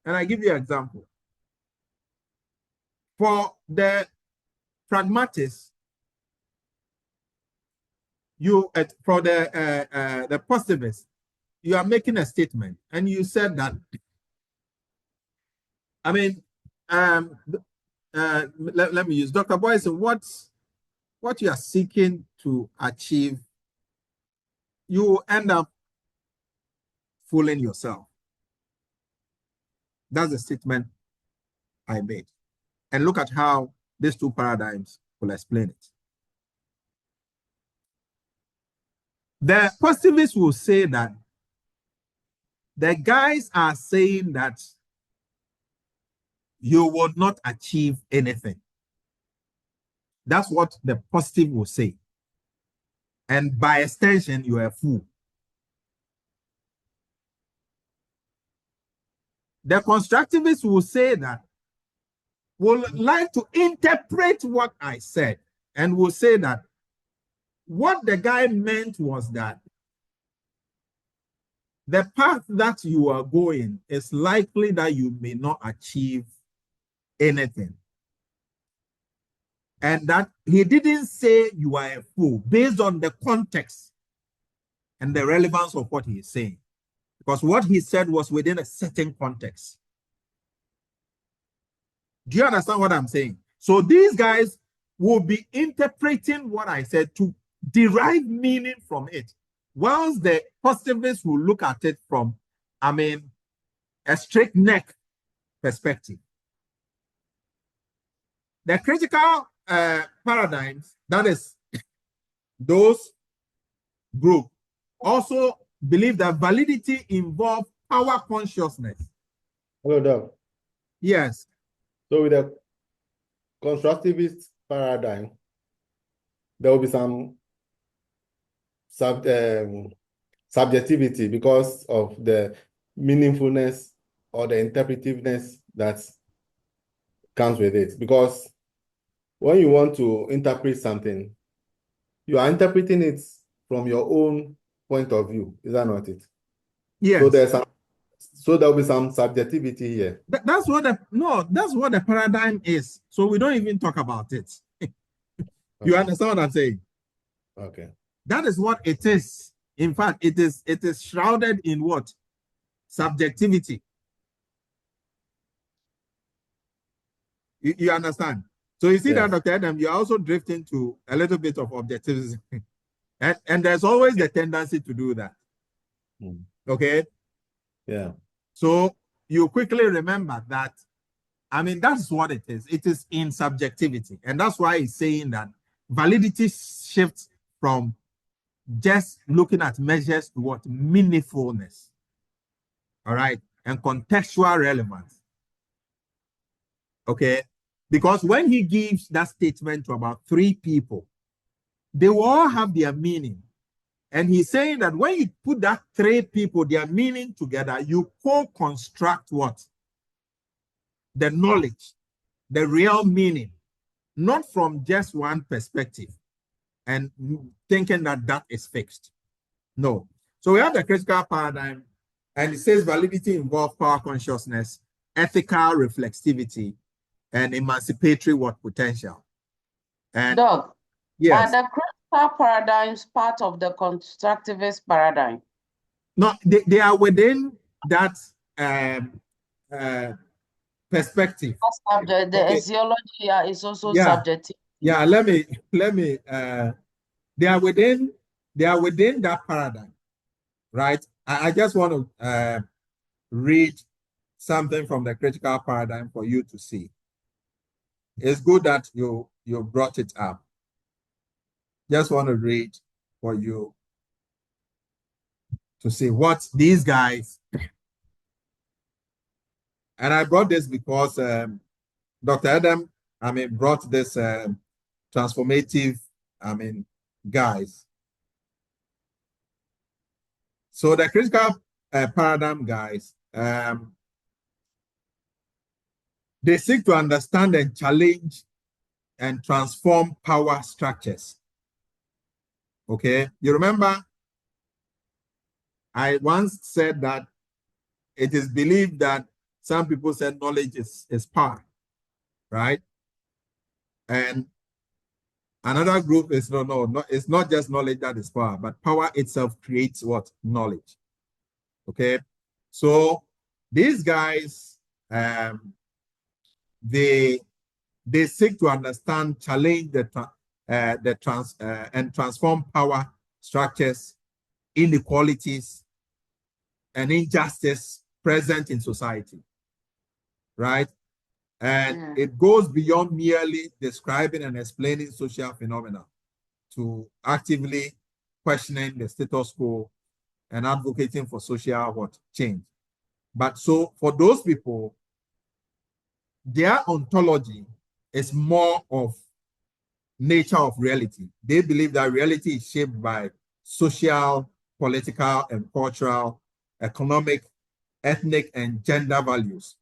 And I give you an example. For the pragmatists, for the positivists, you are making a statement, and you said that. I mean, let me use Dr. Boyce. What you are seeking to achieve, you end up fooling yourself. That's the statement I made. And look at how these two paradigms will explain it. The positivists will say that the guys are saying that you will not achieve anything. That's what the positive will say. And by extension, you are a fool. The constructivists will say that will like to interpret what I said and will say that what the guy meant was that the path that you are going is likely that you may not achieve anything. And that he didn't say you are a fool based on the context and the relevance of what he is saying. Because what he said was within a certain context. Do you understand what I'm saying? So these guys will be interpreting what I said to derive meaning from it. Whilst the positivists will look at it from, a straight neck perspective. The critical paradigms, that is, those group, also believe that validity involves power consciousness. Hello, Doc. Yes. So with the constructivist paradigm, there will be some subjectivity because of the meaningfulness or the interpretiveness that comes with it. Because when you want to interpret something, you are interpreting it from your own point of view. Is that not it? Yes. So there will be some subjectivity here. That's what the paradigm is. So we don't even talk about it. You understand what I'm saying? Okay. That is what it is. In fact, it is shrouded in what? Subjectivity. You understand? So you see that, Yes. Dr. Adam, you're also drifting to a little bit of objectivism. and there's always the tendency to do that. Okay? Yeah. So you quickly remember that, I mean, that's what it is. It is in subjectivity. And that's why it's saying that validity shifts from just looking at measures to what? Meaningfulness. All right? And contextual relevance. Okay? Because when he gives that statement to about 3 people, they will all have their meaning. And he's saying that when you put that 3 people, their meaning together, you co-construct what? The knowledge, the real meaning, not from just one perspective and thinking that that is fixed. No. So we have the critical paradigm, and it says validity involves power consciousness, ethical reflexivity, and emancipatory what potential. And Doug, yes. are the critical paradigms part of the constructivist paradigm? No, they are within that perspective. The Okay. axiology is also Yeah. subjective. Yeah, let me they are within that paradigm, right? I just want to read something from the critical paradigm for you to see. It's good that you brought it up. Just want to read for you to see what these guys, and I brought this because Dr. Adam, brought this transformative, guys. So the critical paradigm guys, they seek to understand and challenge and transform power structures. Okay, you remember I once said that it is believed that some people said knowledge is power, right? And another group is no, it's not just knowledge that is power, but power itself creates what? Knowledge. Okay, so these guys, they seek to understand, challenge and transform power structures, inequalities, and injustice present in society, right? And it goes beyond merely describing and explaining social phenomena to actively questioning the status quo and advocating for social change. But so for those people, their ontology is more of nature of reality. They believe that reality is shaped by social, political, and cultural, economic, ethnic, and gender values.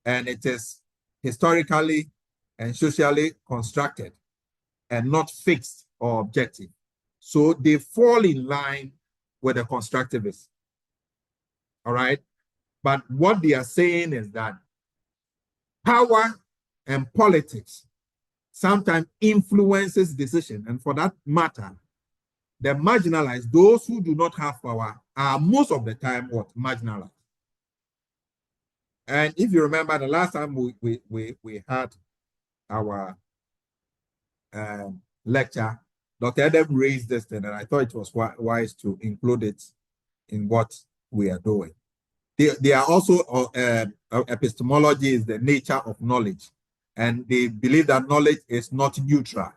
And it is historically and socially constructed and not fixed or objective. So they fall in line with the constructivists. All right. But what they are saying is that power and politics sometimes influences decision. And for that matter, the marginalized, those who do not have power, are most of the time what? Marginalized. And if you remember the last time we had our lecture, Dr. Adam raised this thing, and I thought it was wise to include it in what we are doing. They are also epistemology is the nature of knowledge, and they believe that knowledge is not neutral,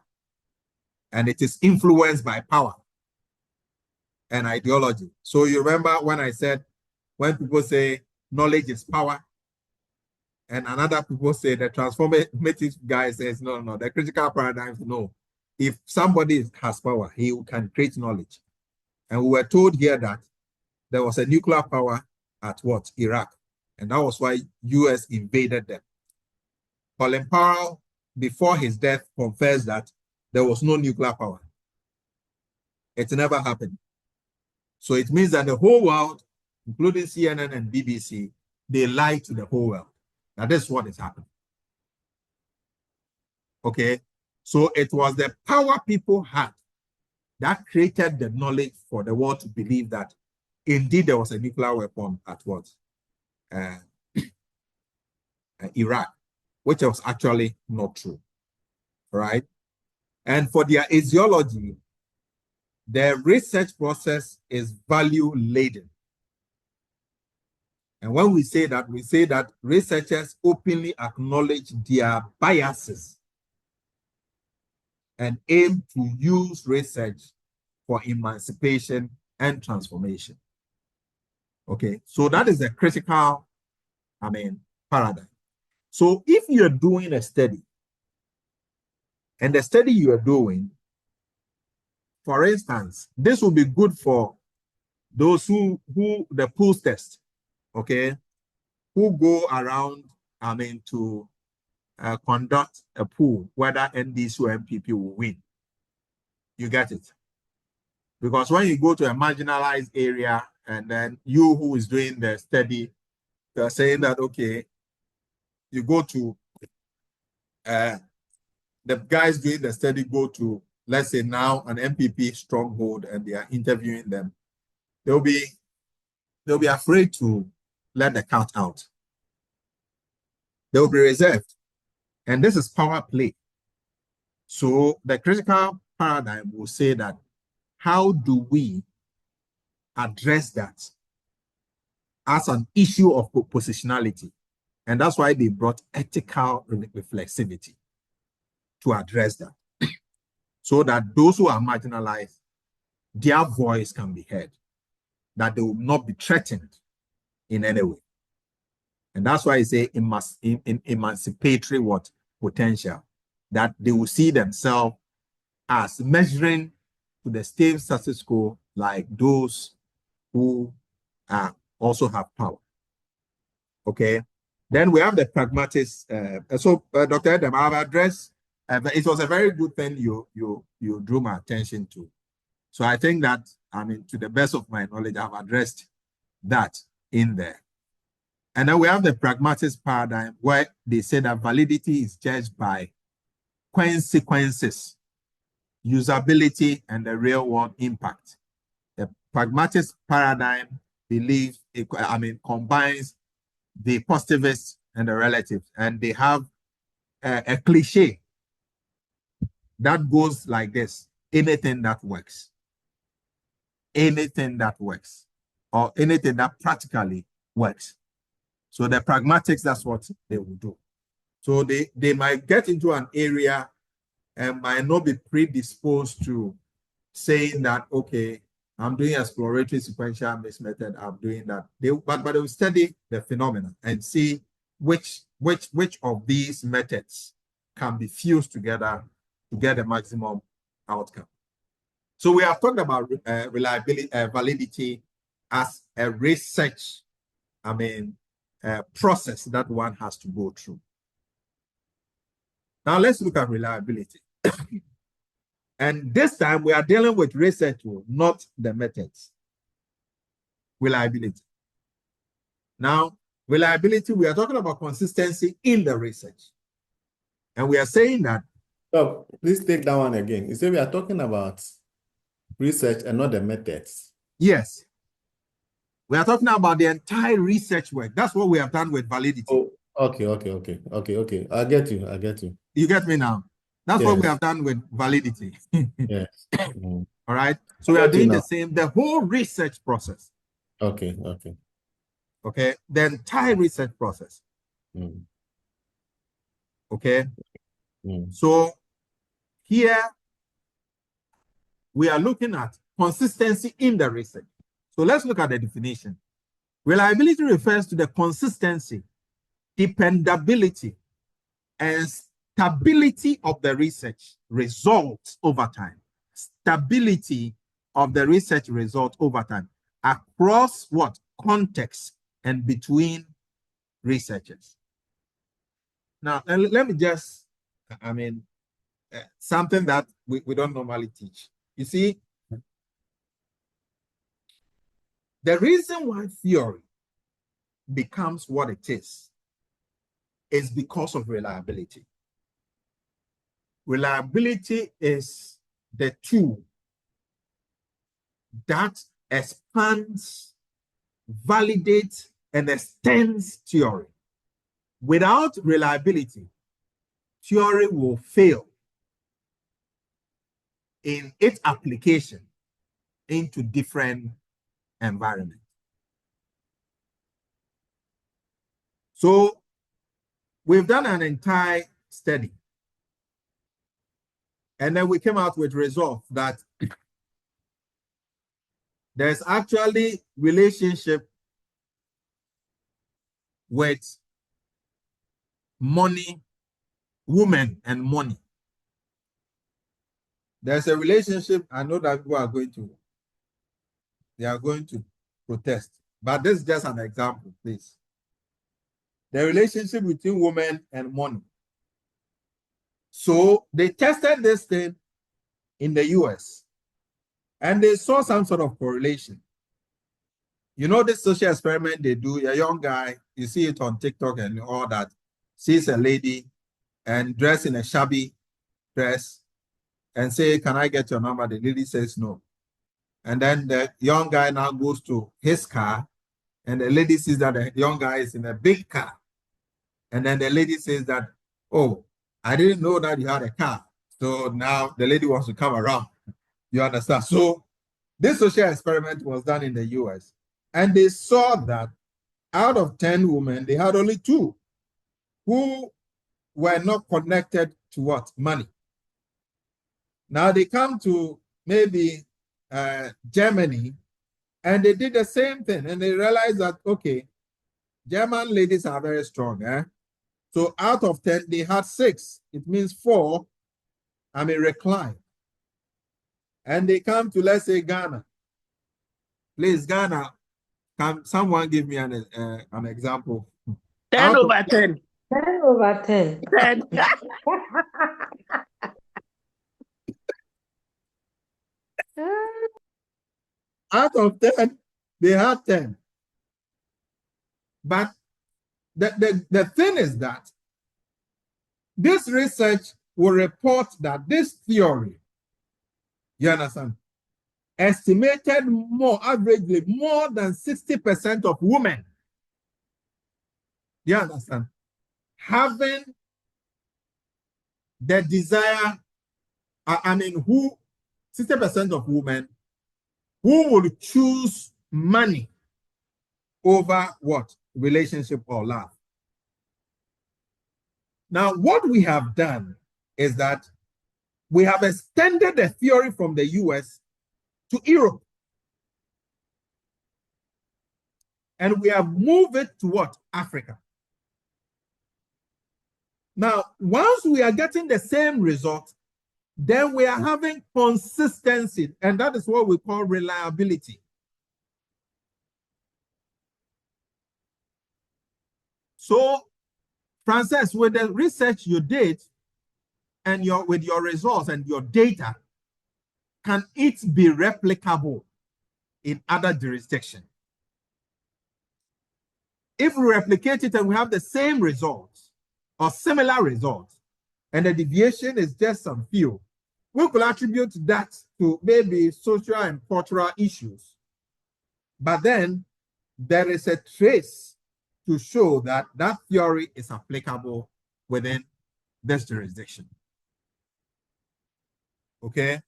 and it is influenced by power and ideology. So you remember when I said, when people say knowledge is power, and another people say the transformative guy says, no, the critical paradigms, no. If somebody has power, he can create knowledge. And we were told here that there was a nuclear power at what? Iraq. And that was why US invaded them. Colin Powell, before his death, confessed that there was no nuclear power. It never happened. So it means that the whole world, including CNN and BBC, they lied to the whole world. Now this is what is happening. Okay, so it was the power people had that created the knowledge for the world to believe that indeed there was a nuclear weapon at what? Iraq. which was actually not true, right? And for their axiology, the research process is value laden. And when we say that researchers openly acknowledge their biases and aim to use research for emancipation and transformation. Okay, so that is a critical, paradigm. So if you're doing a study, and the study you are doing, for instance, this will be good for those who the pools test, okay, who go around, to conduct a pool, whether NDC or MPP will win. You get it? Because when you go to a marginalized area, and then you who is doing the study, they're saying that, okay, you go to, the guys doing the study go to, let's say now, an MPP stronghold, and they are interviewing them. They'll be afraid to let the cat out. They'll be reserved. And this is power play. So the critical paradigm will say that, how do we address that as an issue of positionality? And that's why they brought ethical reflexivity to address that. So that those who are marginalized, their voice can be heard, that they will not be threatened in any way. And that's why I say emancipatory potential, that they will see themselves as measuring to the same status quo like those who also have power. Okay. Then we have the pragmatics. Dr. Adam, I've addressed. It was a very good thing you drew my attention to. So I think that, to the best of my knowledge, I've addressed that in there. And then we have the pragmatics paradigm, where they say that validity is judged by consequences, usability, and the real world impact. The pragmatics paradigm combines the positivists and the relatives, and they have a cliche that goes like this: anything that works. Anything that works, or anything that practically works. So the pragmatics, that's what they will do. So they might get into an area and might not be predisposed to saying that, okay, I'm doing exploratory sequential mix method, I'm doing that. But they will study the phenomena and see which of these methods can be fused together to get a maximum outcome. So we have talked about reliability, validity as a research, process that one has to go through. Now let's look at reliability. And this time we are dealing with research, not the methods. Reliability. Now, reliability, we are talking about consistency in the research. And we are saying that. So please take that one again. You say we are talking about research and not the methods. Yes. We are talking about the entire research work. That's what we have done with validity. Oh, okay. I get you. You get me now? That's yes. what we have done with validity. Yes. All right. So we are doing the same, the whole research process. Okay. The entire research process. Okay. So here we are looking at consistency in the research. So let's look at the definition. Reliability refers to the consistency, dependability, and stability of the research results over time. Stability of the research results over time across what? Context and between researchers. Now, let me just, something that we don't normally teach. You see, the reason why theory becomes what it is because of reliability. Reliability is the tool that expands, validates, and extends theory. Without reliability, theory will fail in its application into different environments. So we've done an entire study, and then we came out with results that there's actually relationship with money, women and money. There's a relationship. I know that people are going to protest, but this is just an example, please. The relationship between women and money. So they tested this thing in the US and they saw some sort of correlation. You know, this social experiment they do, a young guy, you see it on TikTok and all that, sees a lady and dressed in a shabby dress and say, "Can I get your number?" The lady says no. And then the young guy now goes to his car and the lady sees that the young guy is in a big car. And then the lady says that, "Oh, I didn't know that you had a car." So now the lady wants to come around. You understand? So this social experiment was done in the US. And they saw that out of 10 women, they had only 2 who were not connected to what? Money. Now they come to maybe Germany, and they did the same thing. And they realized that, okay, German ladies are very strong. So out of 10, they had 6. It means 4, recline. And they come to, let's say, Ghana. Please, Ghana, can someone give me an example? 10 over 10. 10 over 10. 10. Out of 10, they had 10. But the thing is that this research will report that this theory, you understand, estimated averagely more than 60% of women, you understand, having the desire, 60% of women who will choose money over what? Relationship or love. Now, what we have done is that we have extended the theory from the US to Europe. And we have moved it to what? Africa. Now, once we are getting the same result, then we are having consistency, and that is what we call reliability. So, Frances, with the research you did and with your results and your data, can it be replicable in other jurisdictions? If we replicate it and we have the same results or similar results, and the deviation is just some few, we could attribute that to maybe social and cultural issues. But then there is a trace to show that that theory is applicable within this jurisdiction. Okay?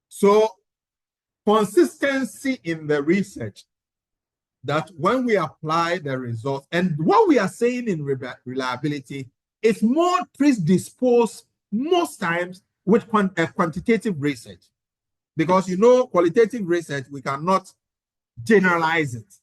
So consistency in the research, that when we apply the results, and what we are saying in reliability is more predisposed most times with quantitative research. Because you know, qualitative research, we cannot generalize it.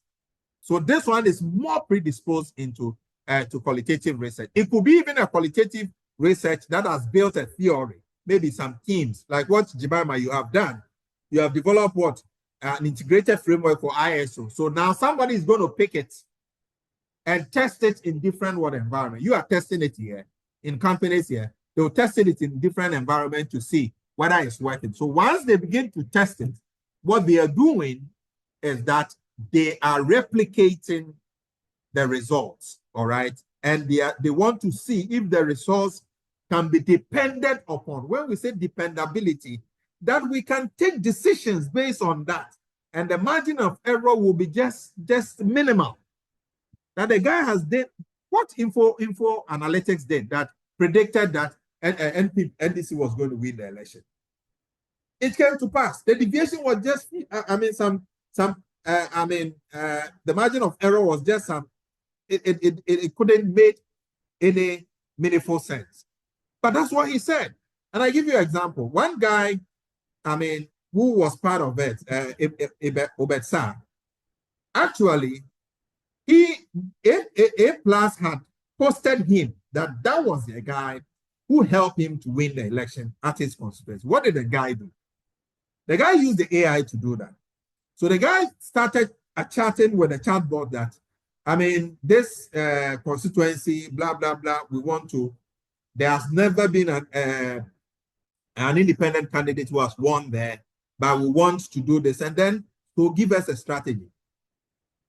So this one is more predisposed into to qualitative research. It could be even a qualitative research that has built a theory, maybe some teams, like what Jemima you have done. You have developed what? An integrated framework for ISO. So now somebody is going to pick it and test it in different environment. You are testing it here in companies here. They will test it in different environment to see whether it's working. So once they begin to test it, what they are doing is that they are replicating the results, all right? And they want to see if the results can be depended upon. When we say dependability, that we can take decisions based on that. And the margin of error will be just minimal. That the guy has did, what info analytics did, that predicted that NDC was going to win the election. It came to pass. The deviation was just, the margin of error was just some, it couldn't make any meaningful sense. But that's what he said. And I give you an example. One guy, who was part of it, Obetsa, actually, A Plus had posted him that was the guy who helped him to win the election at his constituency. What did the guy do? The guy used the AI to do that. So the guy started chatting with the chatbot that, this constituency, blah, blah, blah, we want to, there has never been an independent candidate who has won there, but we want to do this. And then to give us a strategy.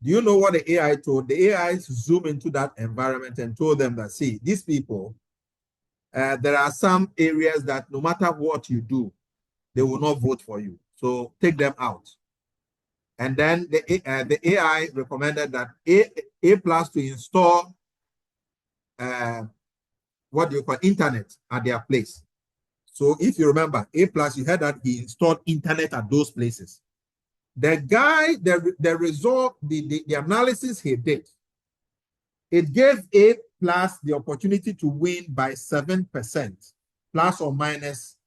Do you know what the AI told? The AI zoomed into that environment and told them that, see, these people, there are some areas that no matter what you do, they will not vote for you. So take them out. And then the AI recommended that A Plus to install internet at their place. So if you remember, A Plus, you heard that he installed internet at those places. The guy, the result, the analysis he did, it gave A Plus the opportunity to win by 7%, plus or minus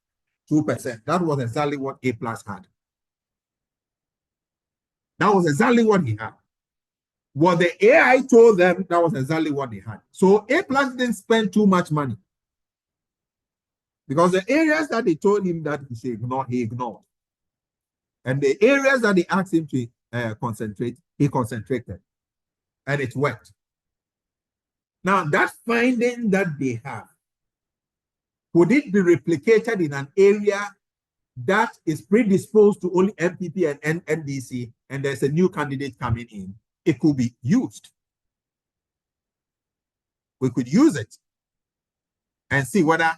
2%. That was exactly what A Plus had. That was exactly what he had. What the AI told them, that was exactly what they had. So A Plus didn't spend too much money. Because the areas that they told him that he should ignore, he ignored. And the areas that they asked him to concentrate, he concentrated. And it worked. Now, that finding that they have, could it be replicated in an area that is predisposed to only MPP and NDC, and there's a new candidate coming in? It could be used. We could use it and see whether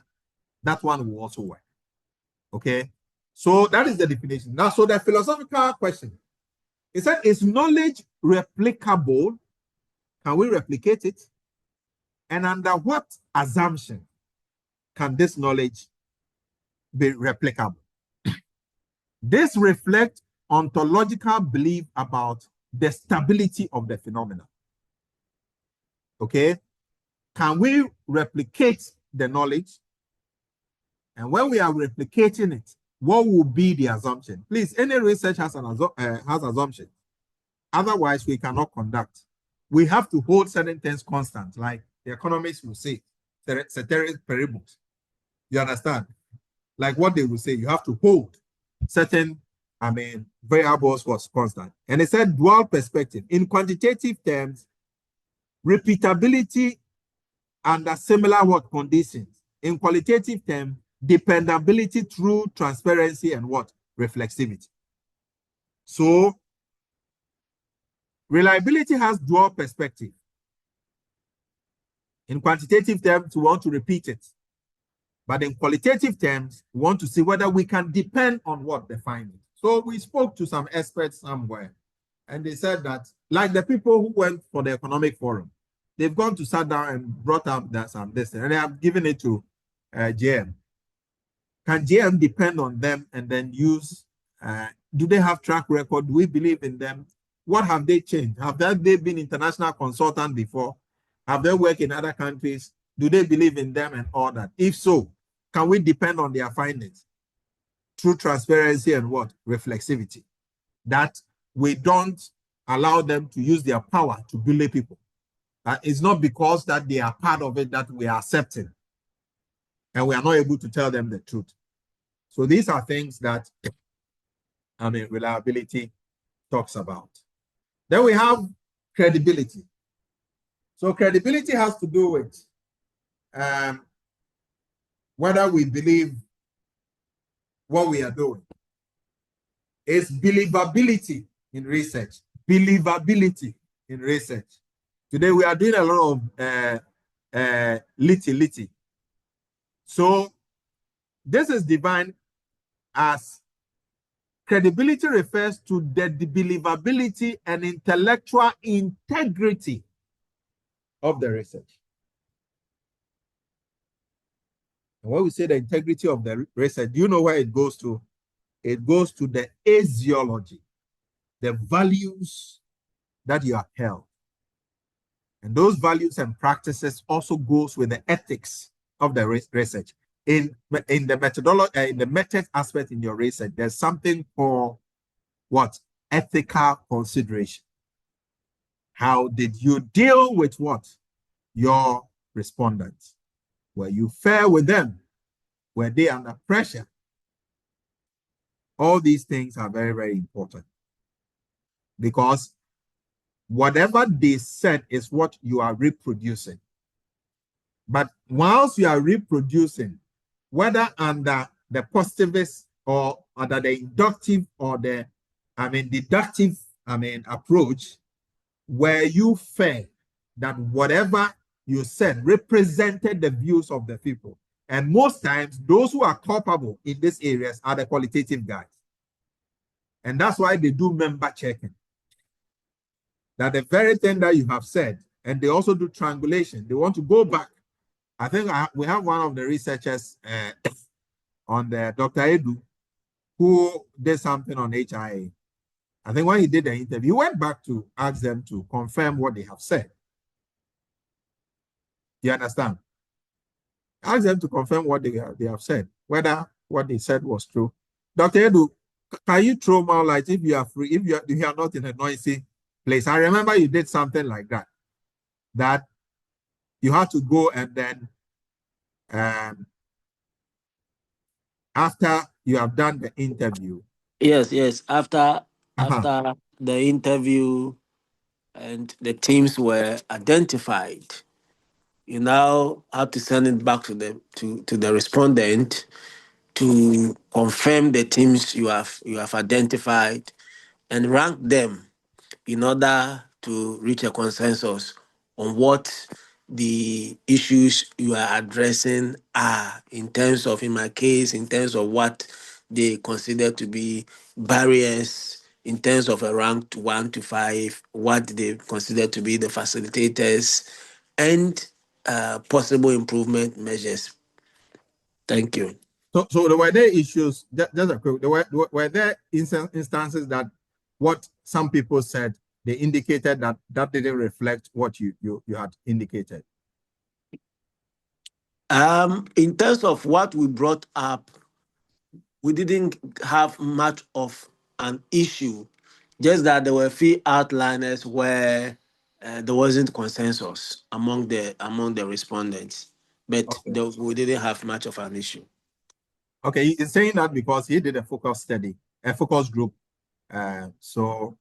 that one will also work. Okay? So that is the definition. Now, so the philosophical question, it said, is knowledge replicable? Can we replicate it? And under what assumption can this knowledge be replicable? This reflects ontological belief about the stability of the phenomena. Okay? Can we replicate the knowledge? And when we are replicating it, what will be the assumption? Please, any research has assumption. Otherwise, we cannot conduct. We have to hold certain things constant, like the economists will say, ceteris paribus. You understand? Like what they will say, you have to hold certain, variables was constant. And it said dual perspective. In quantitative terms, repeatability under similar work conditions. In qualitative terms, dependability through transparency and what? Reflexivity. So, reliability has dual perspective. In quantitative terms, we want to repeat it. But in qualitative terms, we want to see whether we can depend on what the findings. So we spoke to some experts somewhere, and they said that, like the people who went for the economic forum, they've gone to sit down and brought up that some this, and they have given it to JM. Can JM depend on them and then use, do they have track record? Do we believe in them? What have they changed? Have they been international consultants before? Have they worked in other countries? Do they believe in them and all that? If so, can we depend on their findings through transparency and what? Reflexivity. That we don't allow them to use their power to bully people. It's not because that they are part of it that we are accepting and we are not able to tell them the truth. So these are things that reliability talks about. Then we have credibility. So credibility has to do with whether we believe what we are doing. It's believability in research. Believability in research. Today we are doing a lot of litty. So this is defined as credibility refers to the believability and intellectual integrity of the research. And when we say the integrity of the research, do you know where it goes to? It goes to the axiology, the values that you have held. And those values and practices also goes with the ethics of the research. In the methodology, in the method aspect in your research, there's something called what? Ethical consideration. How did you deal with what? Your respondents. Were you fair with them? Were they under pressure? All these things are very, very important, because whatever they said is what you are reproducing. But whilst you are reproducing, whether under the positivist or under the inductive or the, deductive, approach, were you fair that whatever you said represented the views of the people? And most times, those who are culpable in these areas are the qualitative guys. And that's why they do member checking. That the very thing that you have said, and they also do triangulation. They want to go back. I think we have one of the researchers on the Dr. Edu who did something on HIA. I think when he did the interview, he went back to ask them to confirm what they have said. You understand? Ask them to confirm what they have said, whether what they said was true. Dr. Edu, can you throw more light if you are free, if you are not in a noisy place? I remember you did something like that, that you had to go and then after you have done the interview. Yes. After the interview and the teams were identified, you now have to send it back to the respondent to confirm the teams you have identified and rank them in order to reach a consensus on what the issues you are addressing are, in terms of, in my case, in terms of what they consider to be barriers, in terms of a rank 1 to 5, what they consider to be the facilitators, and possible improvement measures. Thank you. So there were there issues, just a quick, were there instances that what some people said, they indicated that didn't reflect what you had indicated? In terms of what we brought up, we didn't have much of an issue, just that there were a few outliners where there wasn't consensus among the respondents, but Okay. we didn't have much of an issue. Okay, he's saying that because he did a focus study, a focus group, so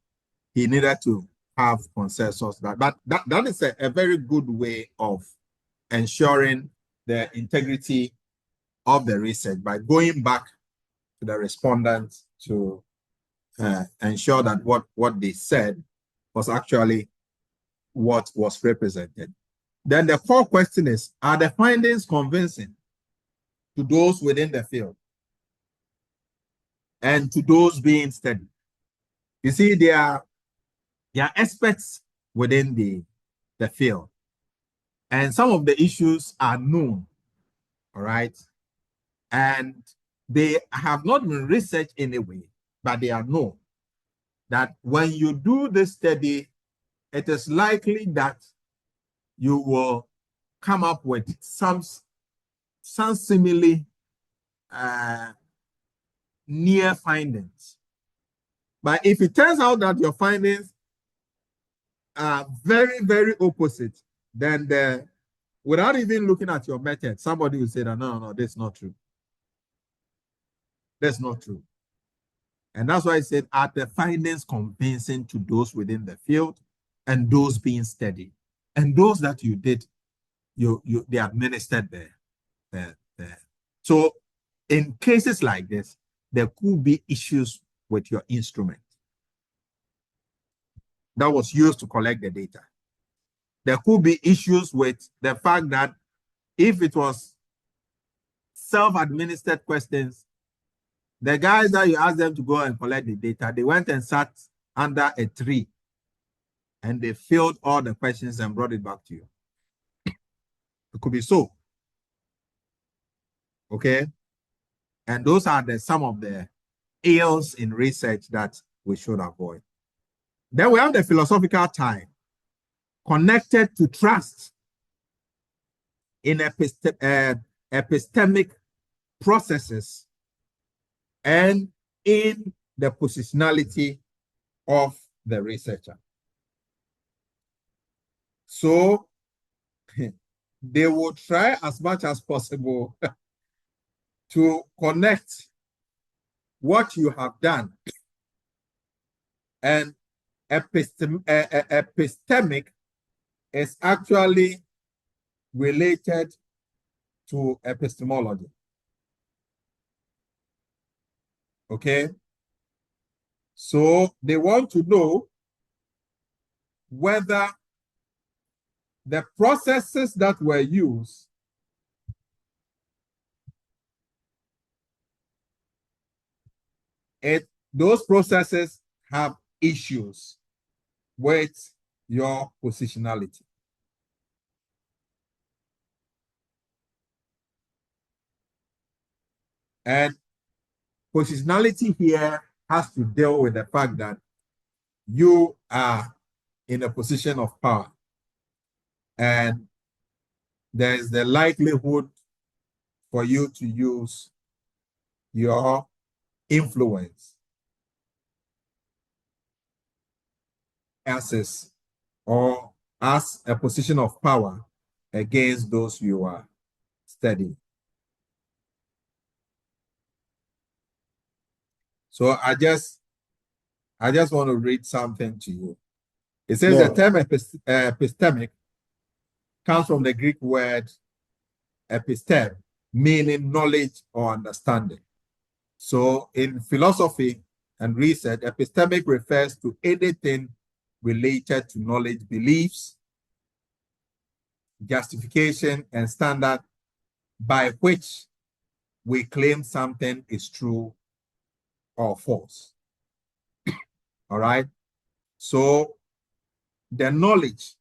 he needed to have consensus. But that is a very good way of ensuring the integrity of the research, by going back to the respondents to ensure that what they said was actually what was represented. Then the core question is, are the findings convincing to those within the field and to those being studied? You see, there are experts within the field, and some of the issues are known, all right? And they have not been researched in a way, but they are known that when you do this study, it is likely that you will come up with some seemingly near findings. But if it turns out that your findings are very, very opposite, then without even looking at your method, somebody will say that no, that's not true. That's not true. And that's why I said, are the findings convincing to those within the field and those being studied, and those that you did, they administered there. So in cases like this, there could be issues with your instrument that was used to collect the data. There could be issues with the fact that if it was self-administered questions, the guys that you asked them to go and collect the data, they went and sat under a tree and they filled all the questions and brought it back to you. It could be so. Okay. And those are some of the ills in research that we should avoid. Then we have the philosophical time connected to trust in epistemic processes and in the positionality of the researcher. So they will try as much as possible to connect what you have done and epistemic is actually related to epistemology. Okay? So they want to know whether the processes that were used those processes have issues with your positionality. And positionality here has to deal with the fact that you are in a position of power. And there's the likelihood for you to use your influence, access, or as a position of power against those you are studying. So I just want to read something to you. It says the term epistemic comes from the Greek word episteme, meaning knowledge or understanding. So in philosophy and research, epistemic refers to anything related to knowledge, beliefs, justification, and standard by which we claim something is true or false. All right? So the knowledge.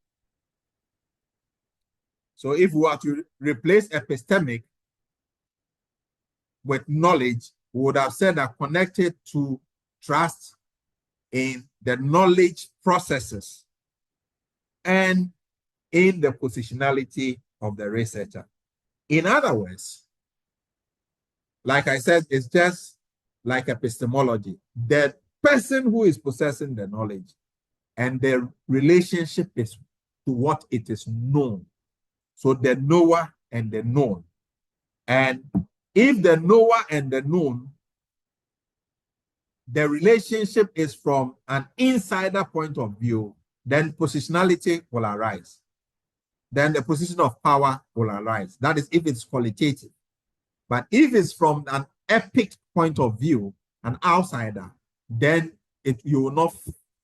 So if we were to replace epistemic with knowledge, we would have said that connected to trust in the knowledge processes and in the positionality of the researcher. In other words, like I said, it's just like epistemology. The person who is possessing the knowledge and the relationship is to what it is known. So the knower and the known. And if the knower and the known, the relationship is from an insider point of view, then positionality will arise. Then the position of power will arise. That is if it's qualitative. But if it's from an epic point of view, an outsider, then you will not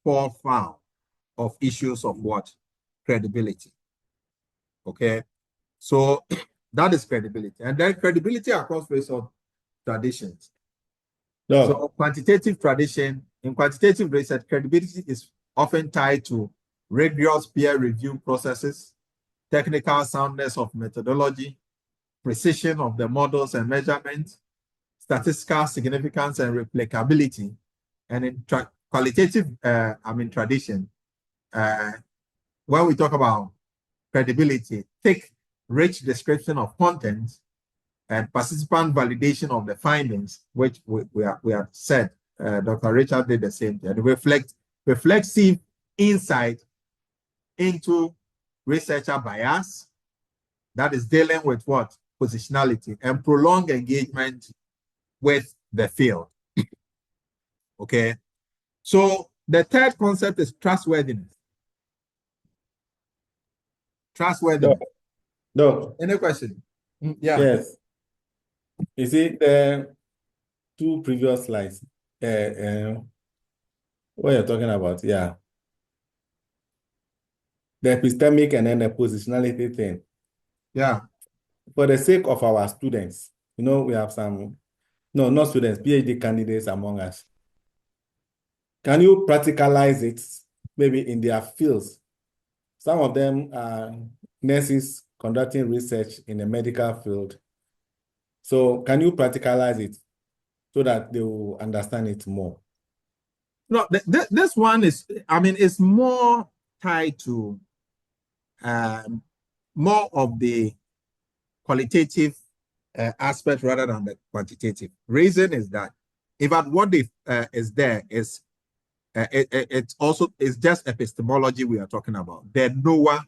fall foul of issues of what? Credibility. Okay? So that is credibility. And then credibility across various traditions. No. So quantitative tradition, in quantitative research, credibility is often tied to rigorous peer review processes, technical soundness of methodology, precision of the models and measurements, statistical significance and replicability. And in qualitative tradition, when we talk about credibility, thick, rich description of content and participant validation of the findings, which we have said, Dr. Richard did the same thing, and reflexive insight into researcher bias, that is dealing with what? Positionality, and prolonged engagement with the field. Okay, so the third concept is trustworthiness. Trustworthiness. No. Any question? Yeah. Yes. You see the two previous slides. What you're talking about? Yeah. The epistemic and then the positionality thing. Yeah. For the sake of our students, we have some, no, not students, PhD candidates among us. Can you practicalize it maybe in their fields? Some of them are nurses conducting research in the medical field. So can you practicalize it so that they will understand it more? No, this one is, I mean, it's more tied to more of the qualitative aspect rather than the quantitative. Reason is that, in fact, what is there is it's also it's just epistemology we are talking about. The knower,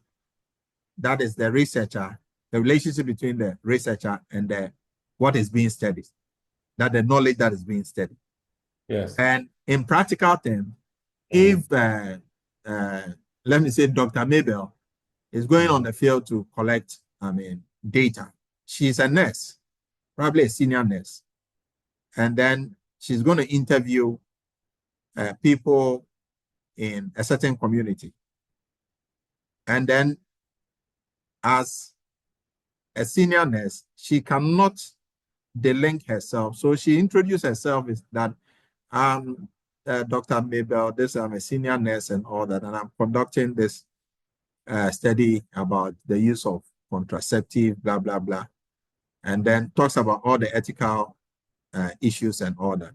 that is the researcher, the relationship between the researcher and the what is being studied, that the knowledge that is being studied. Yes. And in practical terms, if let me say Dr. Mabel is going on the field to collect, I mean, data. She's a nurse, probably a senior nurse. And then she's going to interview people in a certain community. And then as a senior nurse, she cannot delink herself. So she introduced herself as that Dr. Mabel, I'm a senior nurse and all that, and I'm conducting this study about the use of contraceptive, blah, blah, blah. And then talks about all the ethical issues and all that.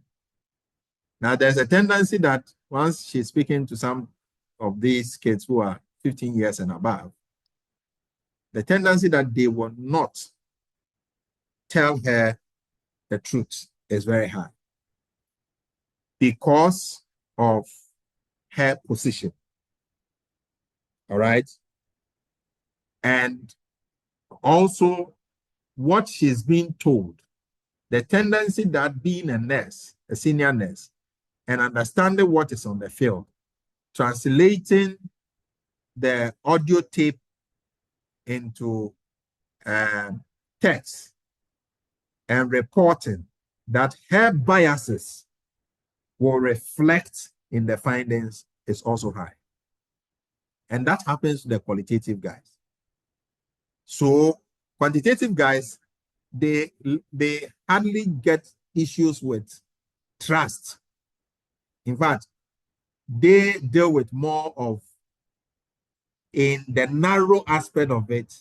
Now, there's a tendency that once she's speaking to some of these kids who are 15 years and above, the tendency that they will not tell her the truth is very high because of her position. All right. And also what she's being told, the tendency that being a nurse, a senior nurse, and understanding what is on the field, translating the audio tape into text and reporting, that her biases will reflect in the findings is also high. And that happens to the qualitative guys. So quantitative guys, they hardly get issues with trust. In fact, they deal with more of, in the narrow aspect of it,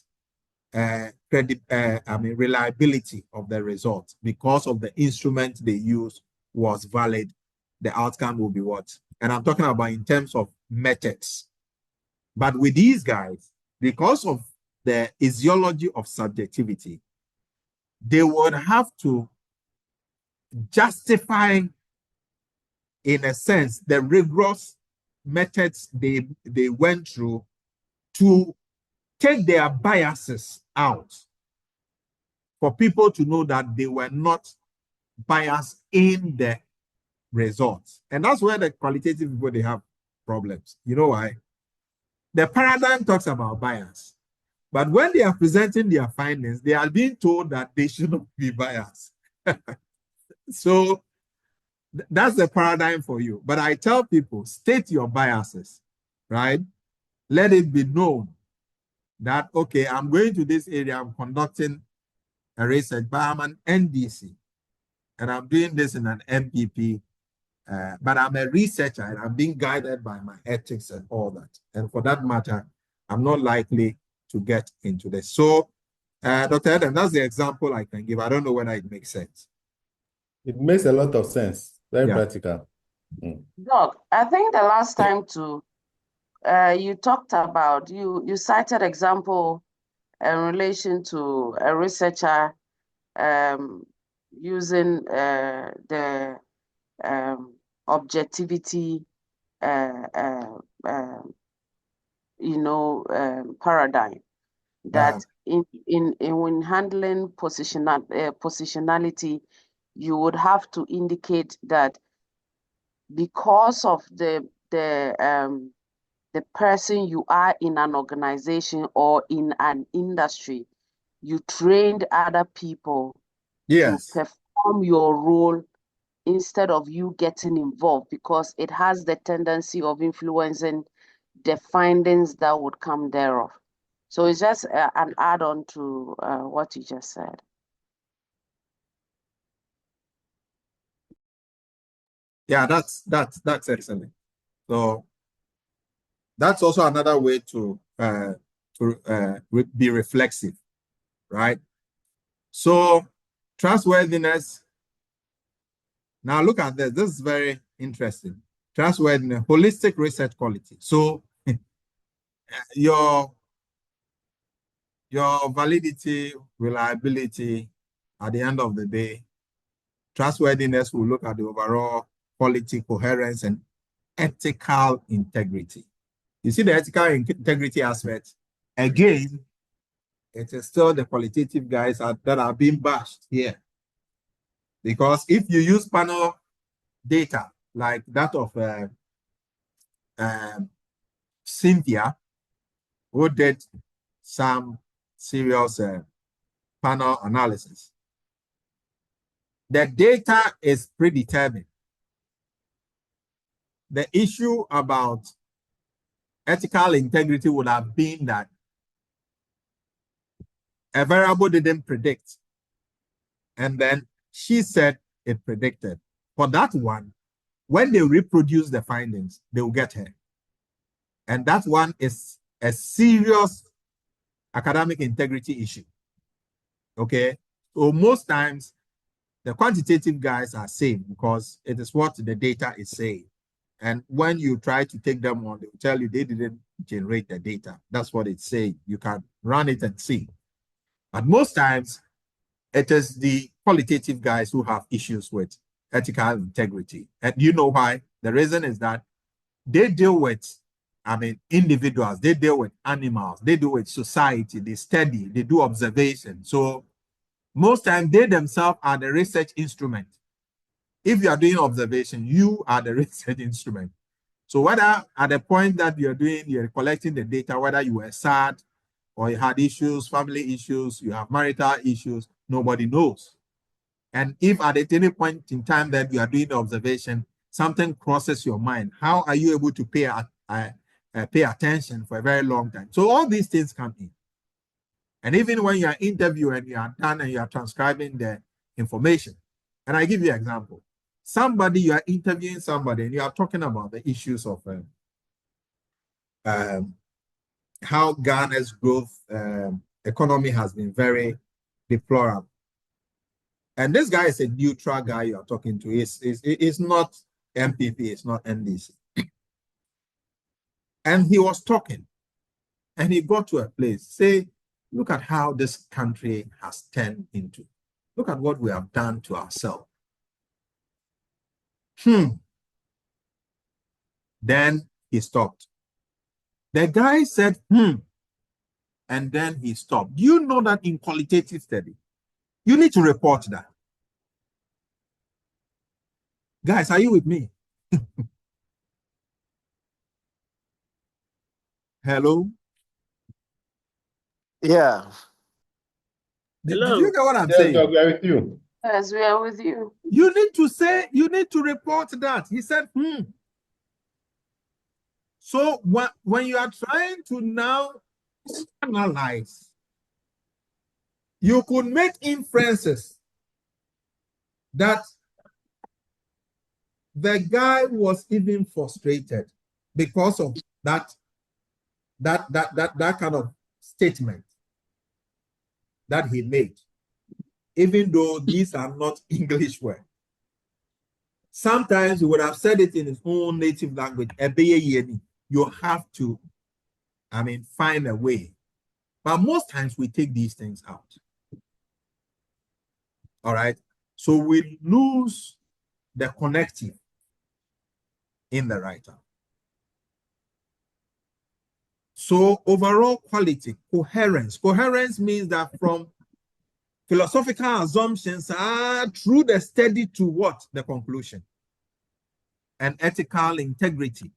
reliability of the results. Because of the instrument they use was valid, the outcome will be what? And I'm talking about in terms of methods. But with these guys, because of the physiology of subjectivity, they would have to justify, in a sense, the rigorous methods they went through to take their biases out for people to know that they were not biased in the results. And that's where the qualitative people, they have problems. You know why? The paradigm talks about bias. But when they are presenting their findings, they are being told that they should not be biased. So that's the paradigm for you. But I tell people, state your biases, right? Let it be known that, okay, I'm going to this area, I'm conducting a research, but I'm an NDC, and I'm doing this in an MPP, but I'm a researcher, and I'm being guided by my ethics and all that. And for that matter, I'm not likely to get into this. So, Dr. Adam, that's the example I can give. I don't know whether it makes sense. It makes a lot of sense. Very practical. Doc, I think the last time too, you talked about, you cited example in relation to a researcher using the objectivity paradigm, that in when handling positionality, you would have to indicate that because of the person you are in an organization or in an industry, you trained other people to perform your role instead of you getting involved, because it has the tendency of influencing the findings that would come thereof. So it's just an add-on to what you just said. Yeah, that's excellent. So that's also another way to be reflexive, right? So Trustworthiness. Now look at this. This is very interesting. Trustworthiness, holistic research quality. So your validity, reliability, at the end of the day, trustworthiness will look at the overall quality, coherence, and ethical integrity. You see the ethical integrity aspect? Again, it is still the qualitative guys that are being bashed here. Because if you use panel data like that of Cynthia, who did some serious panel analysis, the data is predetermined. The issue about ethical integrity would have been that a variable didn't predict, and then she said it predicted. For that one, when they reproduce the findings, they will get her. And that one is a serious academic integrity issue. Okay? So most times, the quantitative guys are safe because it is what the data is saying. And when you try to take them on, they will tell you they didn't generate the data. That's what it's saying. You can run it and see. But most times, it is the qualitative guys who have issues with ethical integrity. And you know why? The reason is that they deal with, individuals, they deal with animals, they deal with society, they study, they do observation. So most times they themselves are the research instrument. If you are doing observation, you are the research instrument. So whether at the point that you're collecting the data, whether you were sad or you had issues, family issues, you have marital issues, nobody knows. And if at any point in time that you are doing the observation, something crosses your mind, how are you able to pay attention for a very long time? So all these things come in. And even when you are interviewing, you are done and you are transcribing the information. And I give you an example. You are interviewing somebody and you are talking about the issues of how Ghana's growth economy has been very deplorable. And this guy is a neutral guy you are talking to. It's not MPP, it's not NDC. And he was talking, and he got to a place, say, look at how this country has turned into. Look at what we have done to ourselves. Then he stopped. The guy said, and then he stopped. Do you know that in qualitative study, you need to report that? Guys, are you with me? Hello? Yeah. Did you get what I'm saying? Yes, we are with you. Yes, we are with you. You need to report that. He said, So when you are trying to now analyze, you could make inferences that the guy was even frustrated because of that kind of statement that he made, even though these are not English words. Sometimes he would have said it in his own native language. You have to, find a way. But most times we take these things out. All right. So we lose the connective in the writer. So overall quality, coherence. Coherence means that from philosophical assumptions through the study to what? The conclusion. And ethical integrity.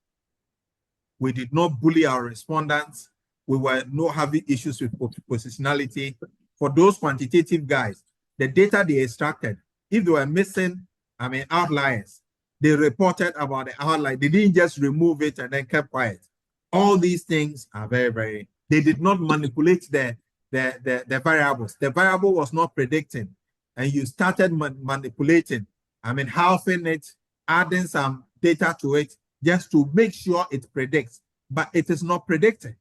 We did not bully our respondents. We were not having issues with positionality. For those quantitative guys, the data they extracted, if they were missing, outliers, they reported about the outlier. They didn't just remove it and then kept quiet. All these things are very, very, they did not manipulate the variables. The variable was not predicting. And you started manipulating, halving it, adding some data to it, just to make sure it predicts, but it is not predicting.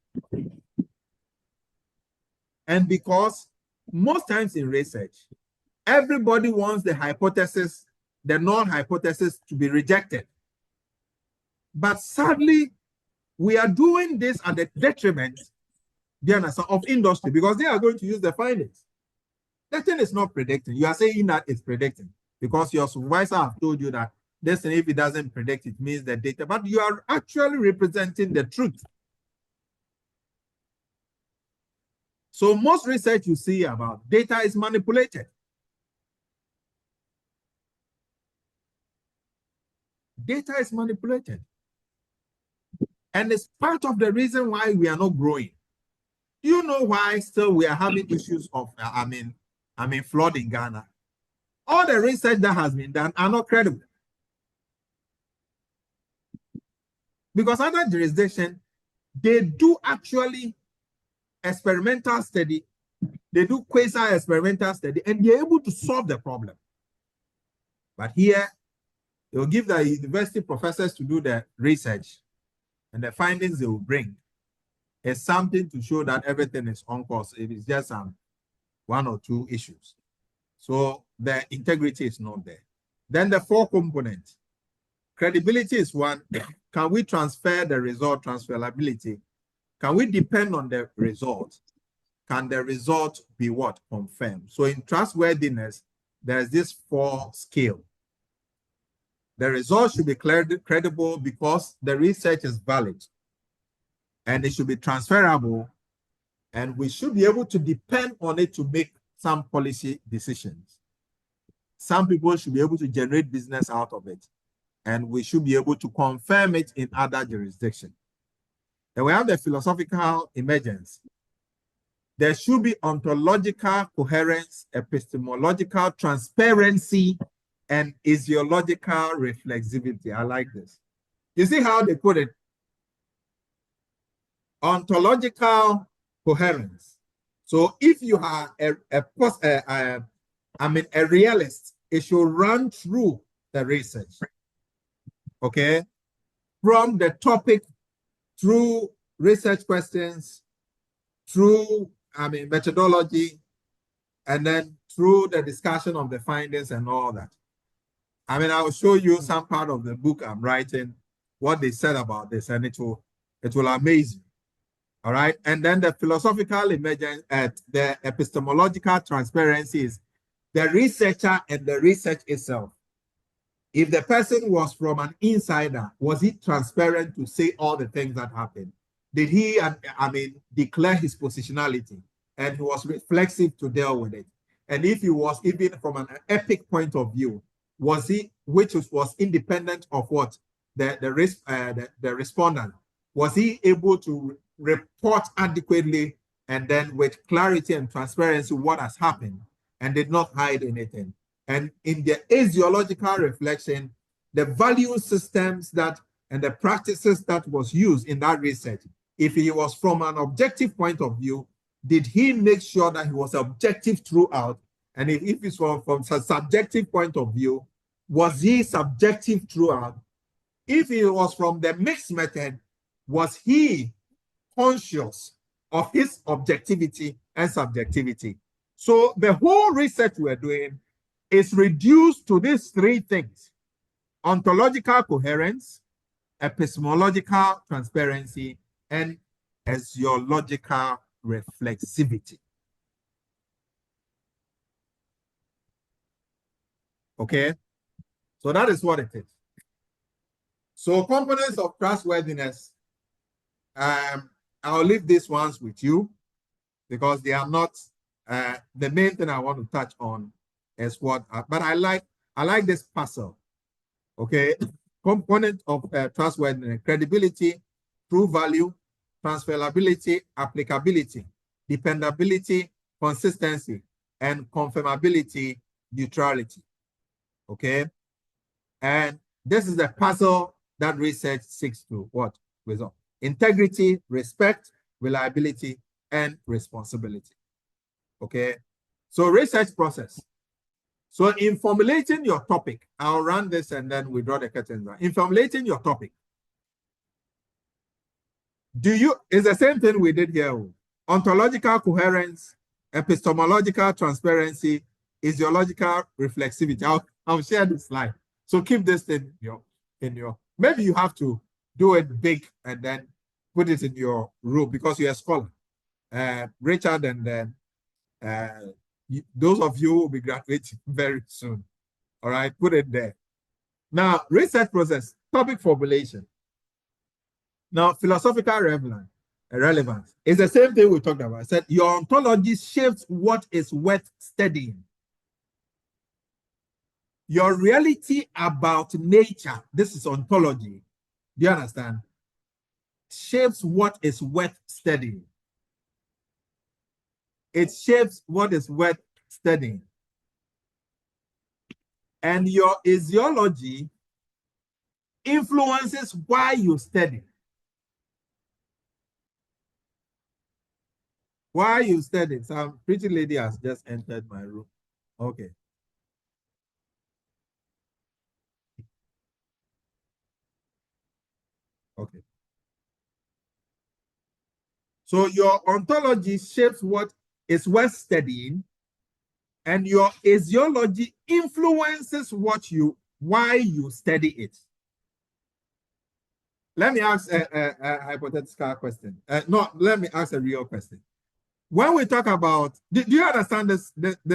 And because most times in research, Everybody wants the hypothesis, the null hypothesis, to be rejected. But sadly, we are doing this at the detriment of industry, because they are going to use the findings. The thing is not predicting. You are saying that it's predicting because your supervisor have told you that this thing, if it doesn't predict, it means the data, but you are actually representing the truth. So most research you see about data is manipulated. Data is manipulated. And it's part of the reason why we are not growing. You know why still we are having issues of, flood in Ghana. All the research that has been done are not credible. Because other jurisdictions, they do actually experimental study, they do quasi-experimental study, and they're able to solve the problem. But here, they will give the university professors to do the research, and the findings they will bring is something to show that everything is on course. It is just one or two issues. So the integrity is not there. Then the 4 components. Credibility is one. Can we transfer the result? Transferability. Can we depend on the result? Can the result be what? Confirmed. So in trustworthiness, there's this 4 scale. The result should be credible because the research is valid. And it should be transferable. And we should be able to depend on it to make some policy decisions. Some people should be able to generate business out of it. And we should be able to confirm it in other jurisdictions. Then we have the philosophical emergence. There should be ontological coherence, epistemological transparency, and eschatological reflexivity. I like this. You see how they put it? Ontological coherence. So if you are a realist, it should run through the research. Okay? From the topic through research questions, through methodology, and then through the discussion of the findings and all that. I will show you some part of the book I'm writing, what they said about this, and it will amaze you. All right. And then the philosophical emergence at the epistemological transparency is the researcher and the research itself. If the person was from an insider, was he transparent to say all the things that happened? Did he, declare his positionality? And he was reflexive to deal with it. And if he was even from an epic point of view, was he, which was independent of what? The respondent, was he able to report adequately and then with clarity and transparency what has happened and did not hide anything? And in the eschatological reflection, the value systems that and the practices that was used in that research, if he was from an objective point of view, did he make sure that he was objective throughout? And if it's from a subjective point of view, was he subjective throughout? If he was from the mixed method, was he conscious of his objectivity and subjectivity? So the whole research we're doing is reduced to these 3 things: ontological coherence, epistemological transparency, and eschatological reflexivity. Okay, so that is what it is. So components of trustworthiness, I'll leave these ones with you because they are not the main thing I want to touch on is what, but I like this puzzle. Okay, component of trustworthiness: credibility, true value, transferability, applicability, dependability, consistency, and confirmability, neutrality. Okay, and this is the puzzle that research seeks to what? Resolve. Integrity, respect, reliability, and responsibility. Okay, so research process. So in formulating your topic, I'll run this and then we draw the curtains down. In formulating your topic, it's the same thing we did here: ontological coherence, epistemological transparency, is your logical reflexivity. I'll share this slide. So keep this in your, maybe you have to do it big and then put it in your room because you're a scholar. Richard and then those of you who will be graduating very soon. All right, put it there. Now, research process, topic formulation. Now, philosophical relevance is the same thing we talked about. I said your ontology shapes what is worth studying. Your reality about nature, this is ontology. Do you understand? Shapes what is worth studying. It shapes what is worth studying. And your physiology influences why you study. Why you study? Some pretty lady has just entered my room. Okay. Okay. So your ontology shapes what is worth studying, and your physiology influences why you study it. Let me ask a hypothetical question. No, let me ask a real question. When we talk about, do you understand this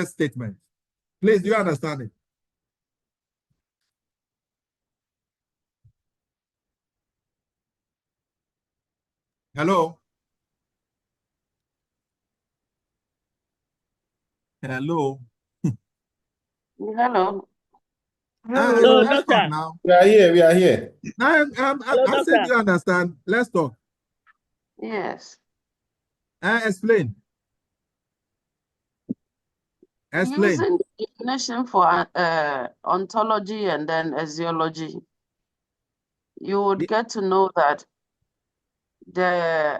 statement? Please, do you understand it? Hello? Hello. Hello? Hello, Let's doctor. talk now. We are here. We are here. I said you understand. Let's talk. Yes. Explain. Explain. Using the definition for ontology and then physiology, you would get to know that the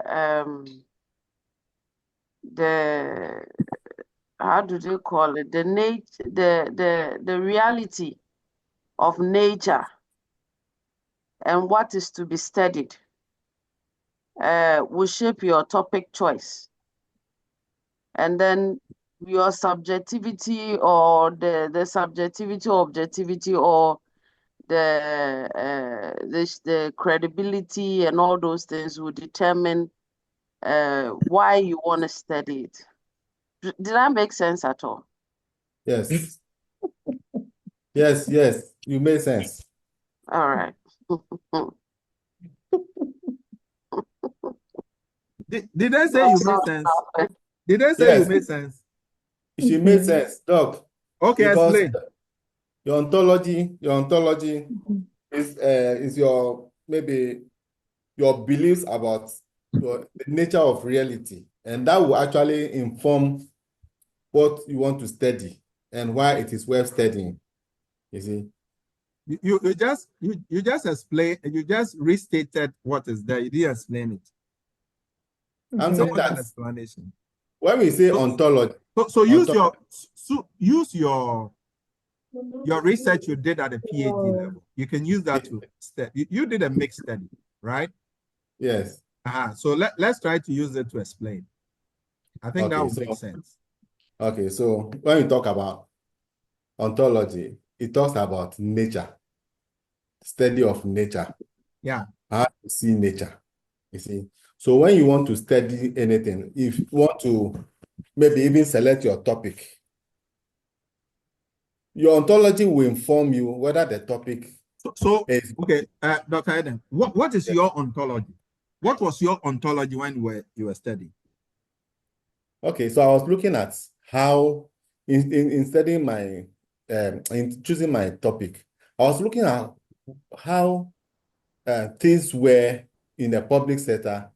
how do they call it? The reality of nature and what is to be studied will shape your topic choice. And then your subjectivity or the subjectivity or objectivity or the credibility and all those things will determine why you want to study it. Did that make sense at all? Yes. Yes. You made sense. All right. Did I say you made sense? Did I say Yes. you made sense? She made sense, Doc. Okay, Because explain. your ontology is your maybe your beliefs about the nature of reality, and that will actually inform what you want to study and why it is worth studying. You see, You just explain. You just restated what is there. You didn't explain it. I'm saying An that explanation. when we say ontology, so use your research you did at the PhD level. You can use that to study. You did a mixed study, right? Yes. So let's try to use it to explain. I think that would make sense. Okay, so when we talk about ontology, it talks about nature, study of nature. Yeah. How to see nature. You see. So when you want to study anything, if you want to maybe even select your topic, your ontology will inform you whether the topic is okay, Dr. Eden, what is your ontology? What was your ontology when you were studying? Okay, so I was looking at how in studying my in choosing my topic, I was looking at how things were in the public sector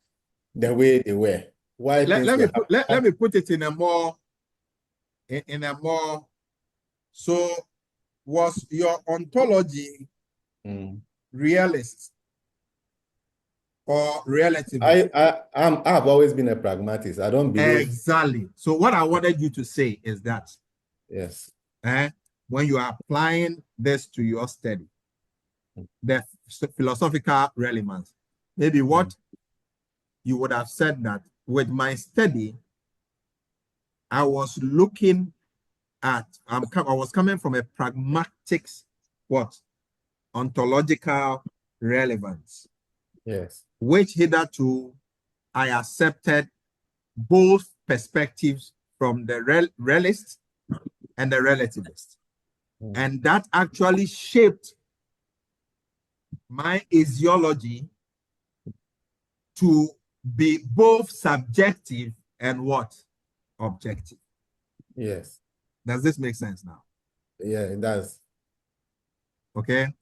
the way they were. Why let me put it in a more so was your ontology realist or relativist? I've always been a pragmatist. I don't believe exactly. So what I wanted you to say is that yes, when you are applying this to your study, the philosophical relevance, maybe what you would have said that with my study, I was looking I was coming from a pragmatic, what? Ontological relevance. Yes. Which hitherto I accepted both perspectives from the realist and the relativist. And that actually shaped my ideology to be both subjective and what? Objective. Yes. Does this make sense now? Yeah, it does. Okay.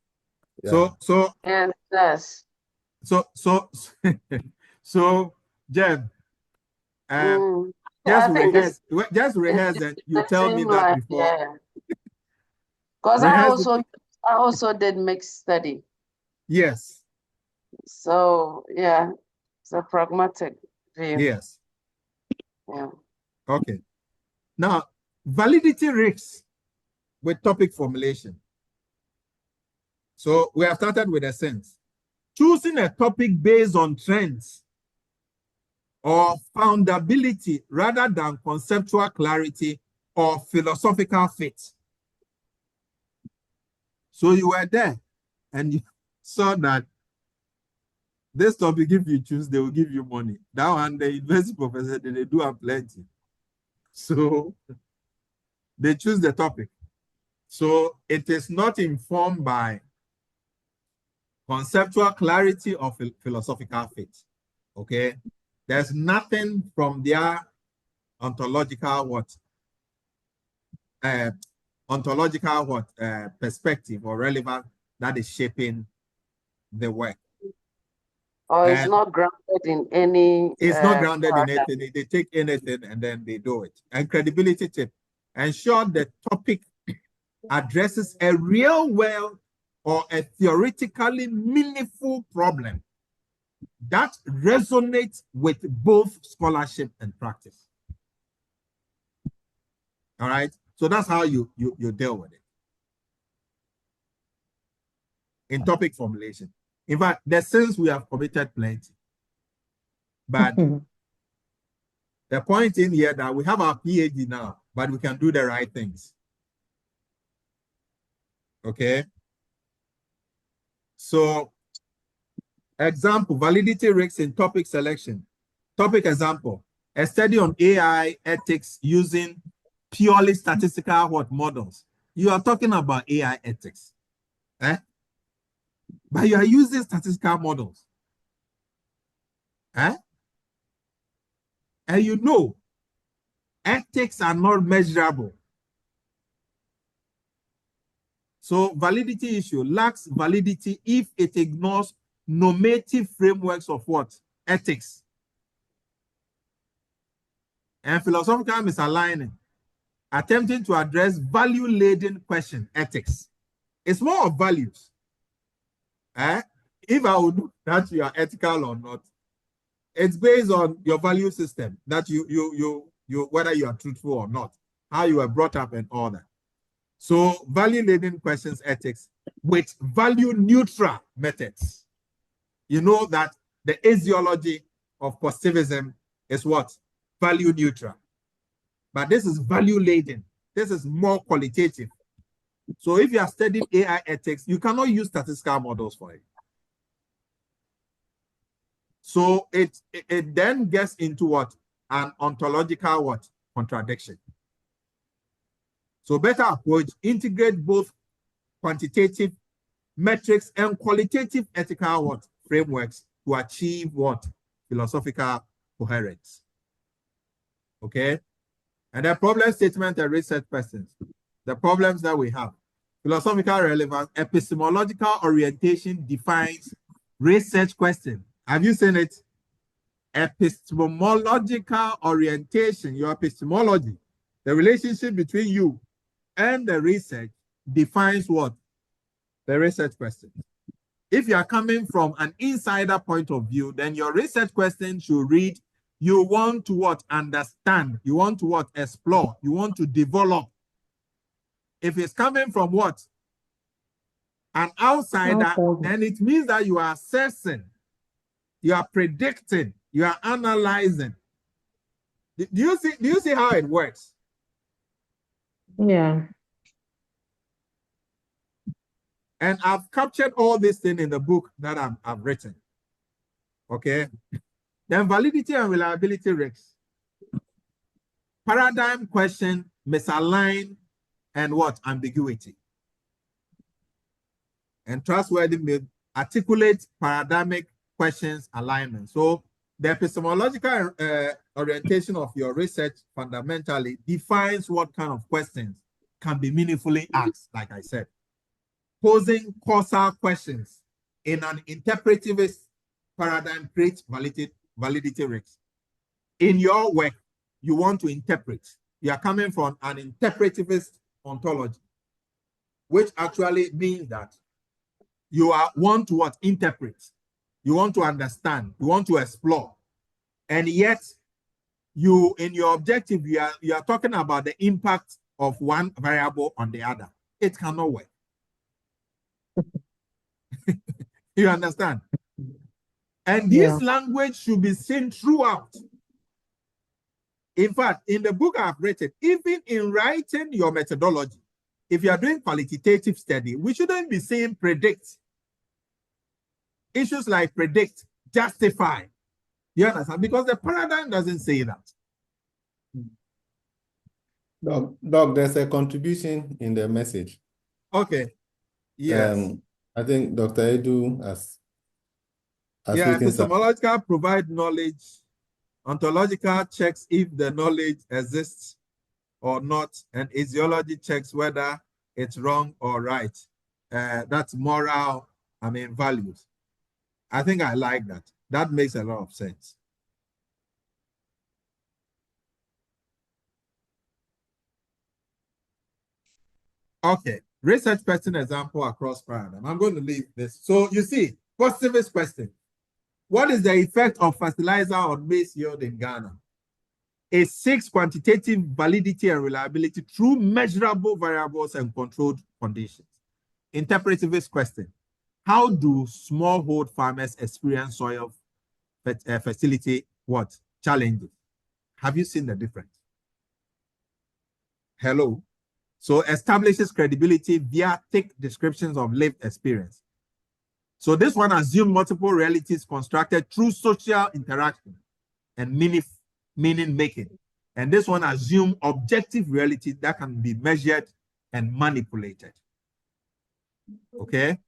Yeah. So Yes, it does. So Jem, I think it's just rehearse and you the tell me same that line, before. yeah. Because I also did mixed study. Yes. So yeah, it's a pragmatic view. Yes. Yeah. Okay. Now, validity risks with topic formulation. So we have started with a sense. Choosing a topic based on trends or foundability rather than conceptual clarity or philosophical fit. So you were there and you saw that this topic, if you choose, they will give you money. That one, the university professor, they do have plenty. So they choose the topic. So it is not informed by conceptual clarity or philosophical fit. Okay? There's nothing from their ontological perspective or relevance that is shaping the work. Or it's not grounded in any. It's not grounded in anything. They take anything and then they do it. And credibility tip. Ensure the topic addresses a real world or a theoretically meaningful problem that resonates with both scholarship and practice. All right. So that's how you deal with it. In topic formulation. In fact, the sense we have committed plenty. But the point in here that we have our PhD now, but we can do the right things. Okay. So, example, validity risks in topic selection. Topic example, a study on AI ethics using purely statistical models. You are talking about AI ethics. But you are using statistical models. And you know, ethics are not measurable. So validity issue lacks validity if it ignores normative frameworks of what? Ethics. And philosophical misaligning, attempting to address value-laden question, ethics. It's more of values. If I would know that you are ethical or not, it's based on your value system, that you whether you are truthful or not, how you were brought up and all that. So value-laden questions, ethics, with value-neutral methods. You know that the ideology of positivism is what? Value-neutral. But this is value-laden. This is more qualitative. So if you are studying AI ethics, you cannot use statistical models for it. So it then gets into what? An ontological contradiction. So better approach, integrate both quantitative metrics and qualitative ethical frameworks to achieve philosophical coherence. Okay? And the problem statement and research questions. The problems that we have. Philosophical relevance, epistemological orientation defines research question. Have you seen it? Epistemological orientation, your epistemology, the relationship between you and the research defines what? The research question. If you are coming from an insider point of view, then your research question should read, you want to understand, you want to explore, you want to develop. If it's coming from an outsider, then it means that you are assessing, you are predicting, you are analyzing. Do you see how it works? Yeah. And I've captured all this thing in the book that I've written. Okay. Then validity and reliability risks. Paradigm question, misaligned, and what? Ambiguity. And trustworthy may articulate paradigmic questions alignment. So the epistemological orientation of your research fundamentally defines what kind of questions can be meaningfully asked, like I said. Posing causal questions in an interpretivist paradigm creates validity risks. In your work, you want to interpret. You are coming from an interpretivist ontology, which actually means that you want to what? Interpret. You want to understand. You want to explore. And yet, you, in your objective, you are talking about the impact of one variable on the other. It cannot work. You understand? And this language should be seen throughout. In fact, in the book I've written, even in writing your methodology, if you are doing qualitative study, we shouldn't be saying predict. Issues like predict, justify. You understand? Because the paradigm doesn't say that. Doc, there's a contribution in the message. Okay. Yes. I think Dr. Edu has epistemological provide knowledge. Ontological checks if the knowledge exists or not, and easiology checks whether it's wrong or right. That's moral, values. I think I like that. That makes a lot of sense. Okay, research question example across paradigm. I'm going to leave this. So you see, positivist question. What is the effect of fertilizer on maize yield in Ghana? It seeks quantitative validity and reliability through measurable variables and controlled conditions. Interpretivist question. How do smallhold farmers experience soil fertility challenges? Have you seen the difference? Hello. So establishes credibility via thick descriptions of lived experience. So this one assumes multiple realities constructed through social interaction and meaning making. And this one assumes objective reality that can be measured and manipulated. Okay.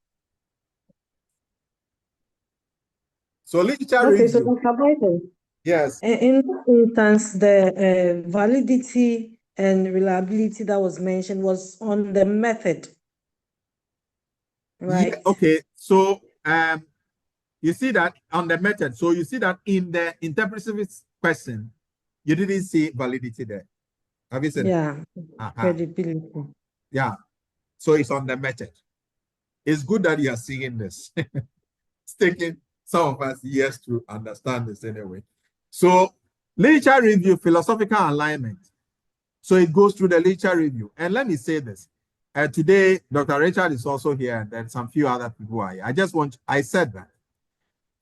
So literature review. So Dr. Michael, yes. In this instance, the validity and reliability that was mentioned was on the method, right? Yeah, okay. So you see that on the method. So you see that in the interpretive question, you didn't see validity there. Have you seen it? Credibility. Yeah. So it's on the method. It's good that you are seeing this. It's taking some of us years to understand this anyway. So literature review, philosophical alignment. So it goes through the literature review. And let me say this. Today, Dr. Richard is also here, and then some few other people are here. I said that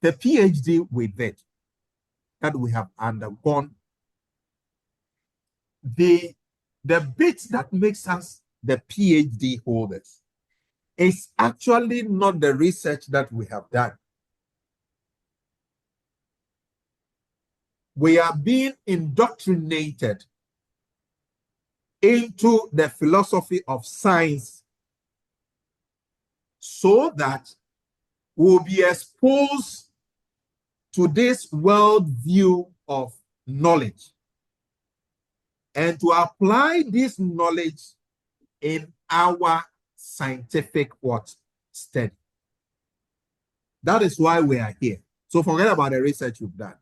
the PhD we did, that we have undergone, the bit that makes us the PhD holders is actually not the research that we have done. We are being indoctrinated into the philosophy of science so that we'll be exposed to this worldview of knowledge and to apply this knowledge in our scientific study. That is why we are here. So forget about the research you've done.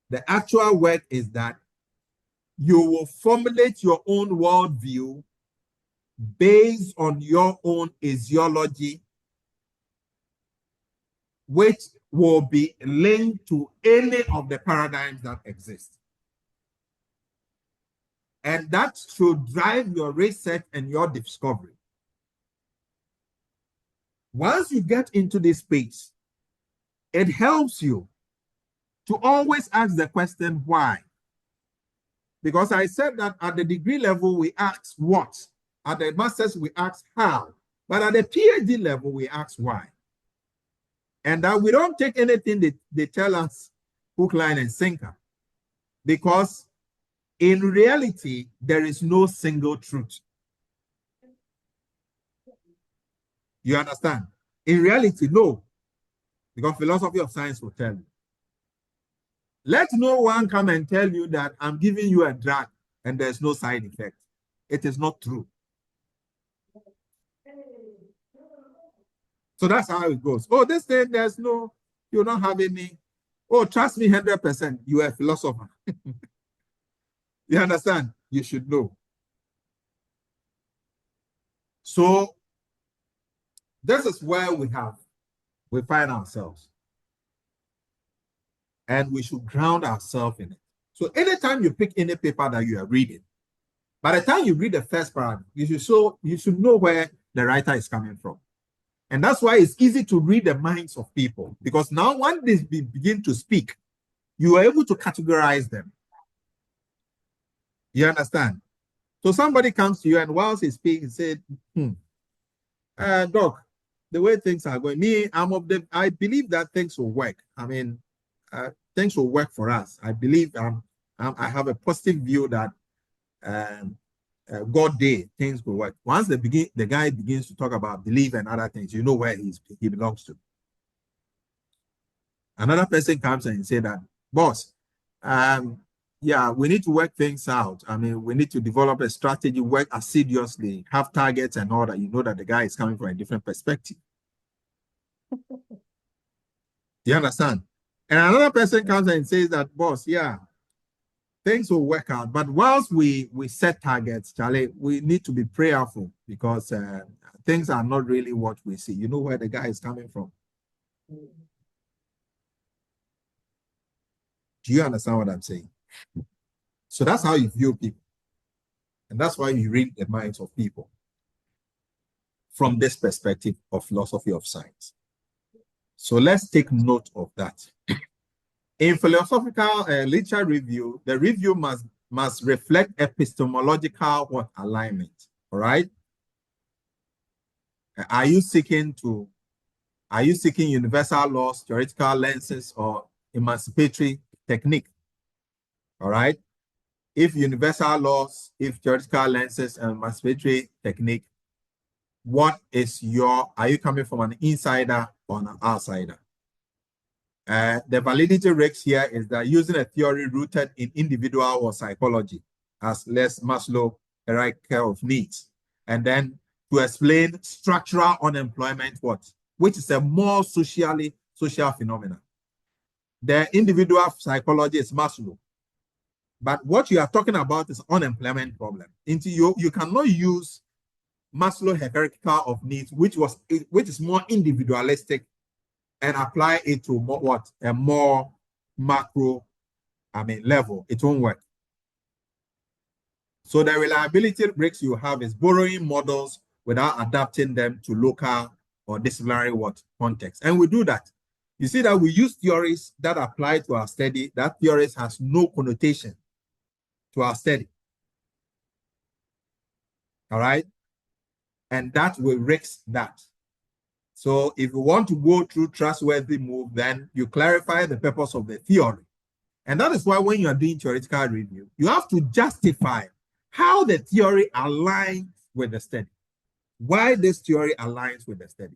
The actual work is that you will formulate your own worldview based on your own easiology, which will be linked to any of the paradigms that exist. And that should drive your research and your discovery. Once you get into this space, it helps you to always ask the question, why? Because I said that at the degree level, we ask what. At the master's, we ask how. But at the PhD level, we ask why. And that we don't take anything they tell us hook, line, and sinker. Because in reality, there is no single truth. You understand? In reality, no. Because philosophy of science will tell you. Let no one come and tell you that I'm giving you a drug and there's no side effect. It is not true. So that's how it goes. Oh, this thing, there's no, you don't have any. Oh, trust me 100%. You are a philosopher. You understand? You should know. So this is where we find ourselves. And we should ground ourselves in it. So anytime you pick any paper that you are reading, by the time you read the first paragraph, you should know where the writer is coming from. And that's why it's easy to read the minds of people, because now when they begin to speak, you are able to categorize them. You understand? So somebody comes to you and whilst he's speaking, he said, Doc, the way things are going, I believe that things will work. I mean, things will work for us. I believe I have a positive view that God day things will work. Once the guy begins to talk about belief and other things, you know where he belongs to. Another person comes and say that, boss, yeah, we need to work things out. I mean, we need to develop a strategy, work assiduously, have targets and all that. You know that the guy is coming from a different perspective. You understand? And another person comes and says that, boss, yeah, things will work out. But whilst we set targets, Charlie, we need to be prayerful because things are not really what we see. You know where the guy is coming from. Do you understand what I'm saying? So that's how you view people. And that's why you read the minds of people from this perspective of philosophy of science. So let's take note of that. In philosophical literature review, the review must reflect epistemological alignment. All right. Are you seeking universal laws, theoretical lenses, or emancipatory technique? All right. If universal laws, if theoretical lenses and emancipatory technique, are you coming from an insider or an outsider? The validity risk here is that using a theory rooted in individual or psychology as Les Maslow hierarchy of needs, and then to explain structural unemployment, which is a more social phenomenon. The individual psychology is Maslow, but what you are talking about is unemployment problem. You cannot use Maslow hierarchy of needs, which is more individualistic, and apply it to a more macro, level. It won't work. So the reliability risks you have is borrowing models without adapting them to local or disciplinary context. And we do that. You see that we use theories that apply to our study. That theories has no connotation to our study. All right? And that will risk that. So if you want to go through trustworthy move, then you clarify the purpose of the theory. And that is why when you are doing theoretical review, you have to justify how the theory aligns with the study. Why this theory aligns with the study.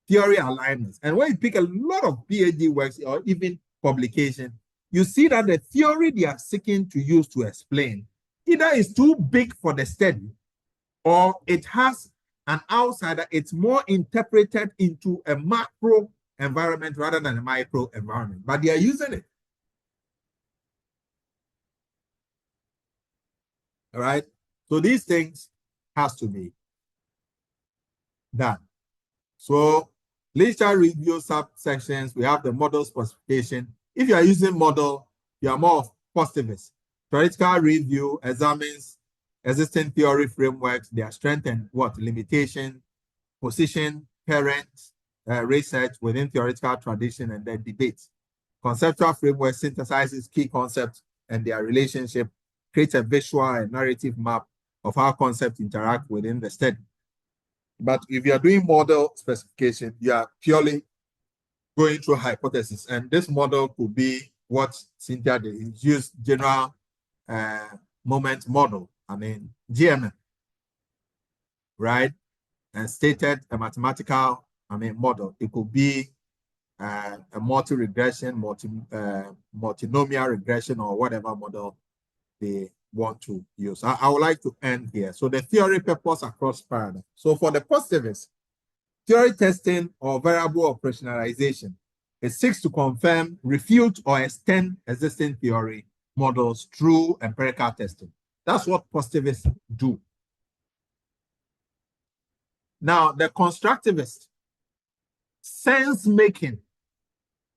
Theory alignments. And when you pick a lot of PhD works or even publication, you see that the theory they are seeking to use to explain either is too big for the study or it has an outsider. It's more interpreted into a macro environment rather than a micro environment, but they are using it. All right. So these things has to be done. So literature review subsections, we have the model specification. If you are using model, you are more of positivist. Theoretical review examines existing theory frameworks, their strength and limitation, position, parents, research within theoretical tradition, and then debate. Conceptual framework synthesizes key concepts and their relationship create a visual and narrative map of how concepts interact within the study. But if you are doing model specification, you are purely going through hypothesis. And this model could be what Cynthia did, use general moment model, GMM, right? And stated a mathematical, model. It could be a multi-regression, multinomial regression, or whatever model they want to use. I would like to end here. So the theory purpose across paradigm. So for the positivist, theory testing or variable operationalization, it seeks to confirm, refute, or extend existing theory models through empirical testing. That's what positivists do. Now, the constructivist, sense-making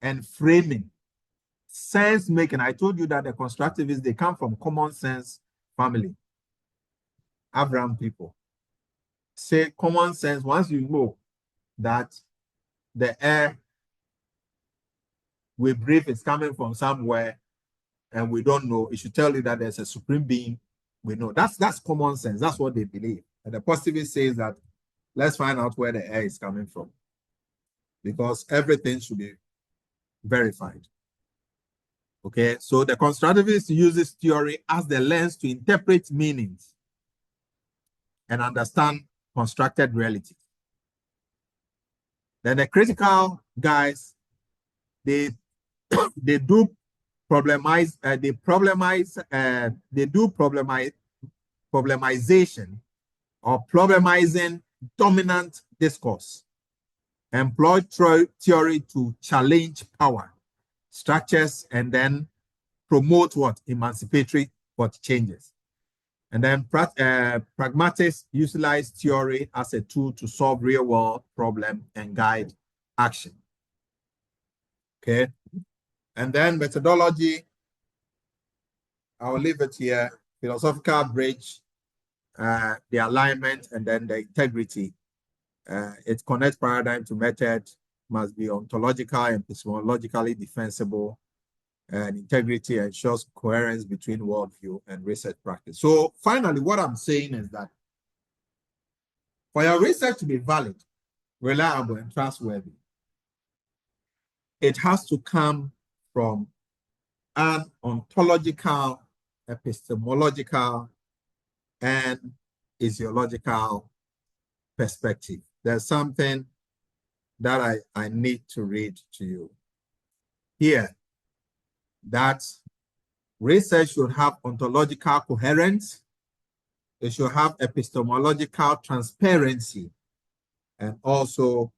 and framing. Sense-making, I told you that the constructivists, they come from common sense family. Abraham people. Say common sense, once you know that the air we breathe is coming from somewhere and we don't know, it should tell you that there's a supreme being. We know. That's common sense. That's what they believe. And the positivist says that let's find out where the air is coming from, because everything should be verified. Okay, so the constructivist uses theory as the lens to interpret meanings and understand constructed reality. Then the critical guys, they do problemization or problemizing dominant discourse. Employ theory to challenge power structures and then promote what? Emancipatory changes. And then pragmatists utilize theory as a tool to solve real-world problem and guide action. Okay. And then methodology, I'll leave it here. Philosophical bridge, the alignment, and then the integrity. It connects paradigm to method, must be ontological and epistemologically defensible, and integrity ensures coherence between worldview and research practice. So finally, what I'm saying is that for your research to be valid, reliable, and trustworthy, it has to come from an ontological, epistemological, and physiological perspective. There's something that I need to read to you here, that research should have ontological coherence, it should have epistemological transparency, and also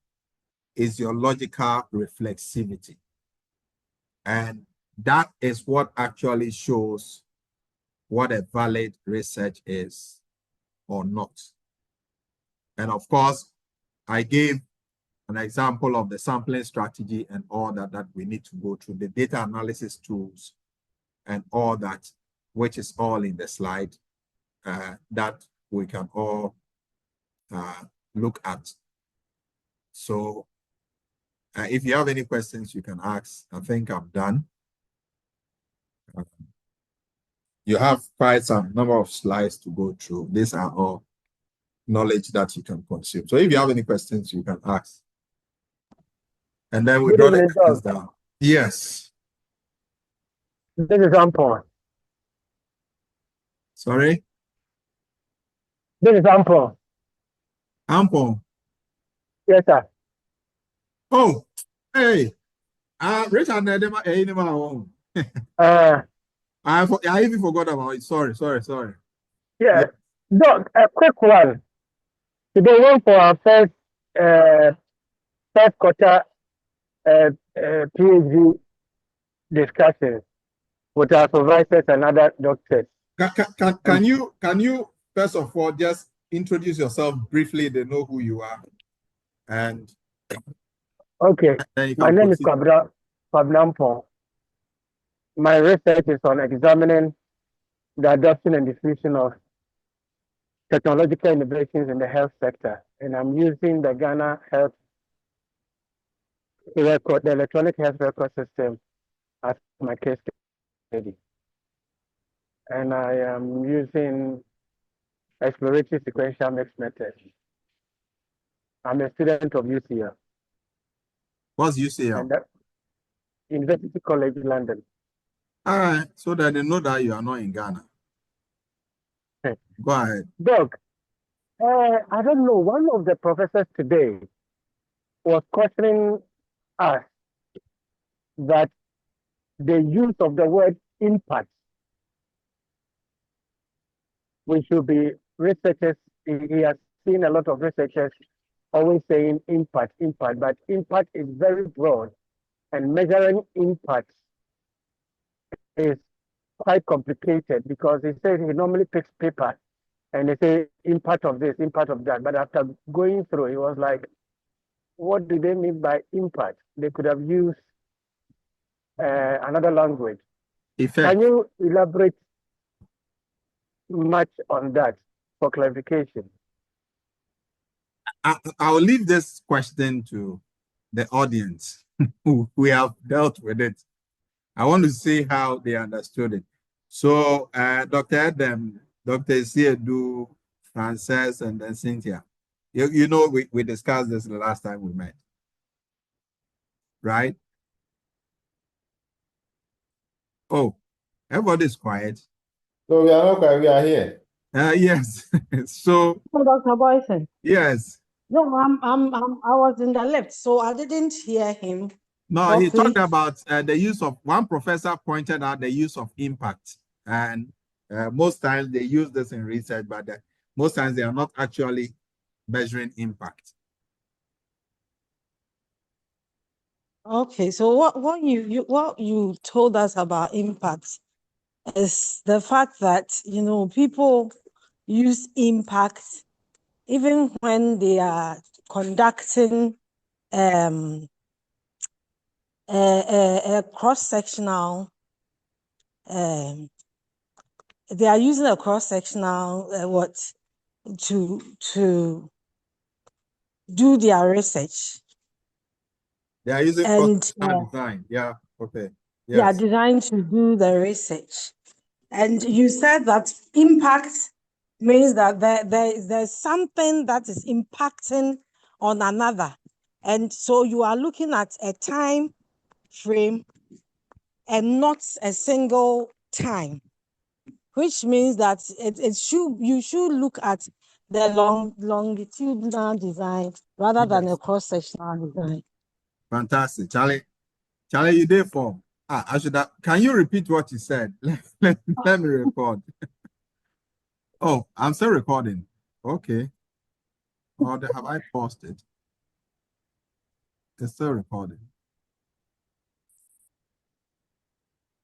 physiological reflexivity. And that is what actually shows what a valid research is or not. And of course, I gave an example of the sampling strategy and all that we need to go through, the data analysis tools and all that, which is all in the slide that we can all look at. So if you have any questions, you can ask. I think I'm done. You have quite some number of slides to go through. These are all knowledge that you can consume. So if you have any questions, you can ask. And then we draw the questions down. Yes. This is Ampon. Sorry? This is Ampon. Ampon? Yes, sir. Oh, hey. Richard, I even forgot about it. Sorry. Yeah. Doc, a quick one. Today, one for our first quarter PhD discussion with our supervisors and other doctors. Can you first of all just introduce yourself briefly? They know who you are. And okay, my name is Kwabra Ampon. My research is on examining the adoption and diffusion of technological innovations in the health sector, and I'm using the Ghana Health Record, the electronic health record system, as my case study. and I am using exploratory sequential mixed method. I'm a student of UCL. What's UCL? And University College London. All right, so that they know that you are not in Ghana. Go ahead. Doc, I don't know, one of the professors today was questioning us that the use of the word impact, we should be researchers. He has seen a lot of researchers always saying impact, but impact is very broad, and measuring impact is quite complicated because he says he normally picks paper and they say impact of this, impact of that. But after going through, he was like, what do they mean by impact? They could have used another language. Effect. Can you elaborate much on that for clarification? I'll leave this question to the audience who have dealt with it. I want to see how they understood it. So, Dr. Adam, Dr. Siedu, Frances, and then Cynthia. You know, we discussed this the last time we met, right? Oh, everybody's quiet. So we are not quiet, we are here. Yes. So, Dr. Boyson. Yes. No, I was in the left, so I didn't hear him. No, he talked about the use of, one professor pointed out the use of impact. And most times they use this in research, but most times they are not actually measuring impact. Okay, so what you told us about impact is the fact that, you know, people use impact even when they are conducting a cross-sectional, they are using a cross-sectional to do their research. They are using cross-sectional design. Yeah, okay. Yes. They are designed to do the research. And you said that impact means that there's something that is impacting on another. And so you are looking at a time frame and not a single time, which means that you should look at the longitudinal design rather than a cross-sectional design. Fantastic. Charlie, you did form. I should have, can you repeat what you said? Let me record. Oh, I'm still recording. Okay. Or have I paused it? It's still recording.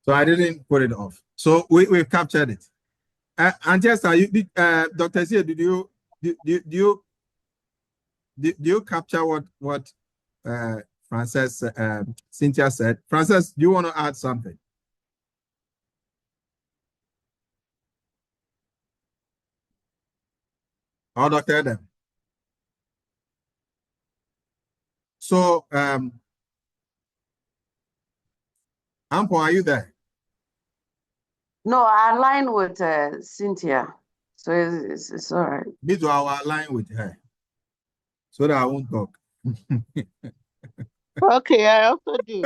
So I didn't put it off. So we've captured it. And just Dr. Sia, do you capture what Frances, Cynthia said? Frances, do you want to add something? Or Dr. Adam? So, Ampo, are you there? No, I align with Cynthia, so it's all right. Me too, I will align with her, so that I won't talk. Okay, I also do.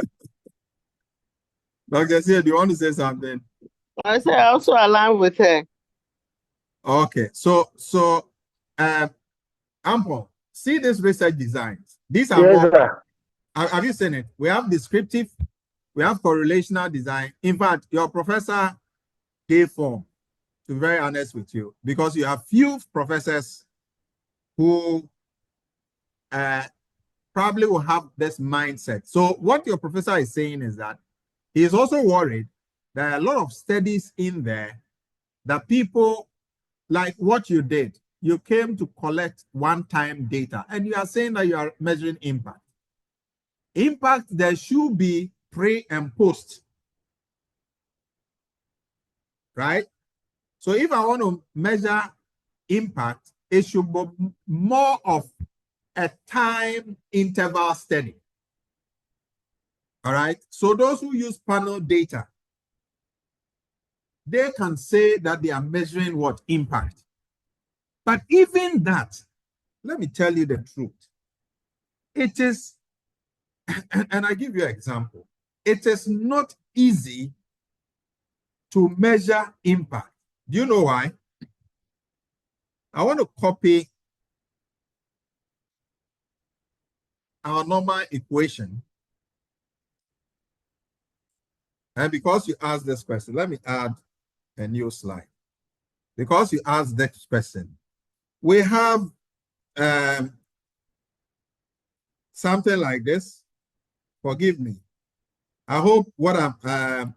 Dr. Sia, do you want to say something? I say I also align with her. Okay, so Ampo, see these research designs. These are more. Have you seen it? We have descriptive, we have correlational design. In fact, your professor gave form, to be very honest with you, because you have few professors who probably will have this mindset. So what your professor is saying is that he is also worried there are a lot of studies in there that people, like what you did, you came to collect one-time data, and you are saying that you are measuring impact. Impact, there should be pre and post, right? So if I want to measure impact, it should be more of a time interval study. All right. So those who use panel data, they can say that they are measuring what? Impact. But even that, let me tell you the truth. It is, and I give you an example. It is not easy to measure impact. Do you know why? I want to copy our normal equation. And because you asked this question, let me add a new slide. Because you asked this question, we have something like this. Forgive me. I hope what I'm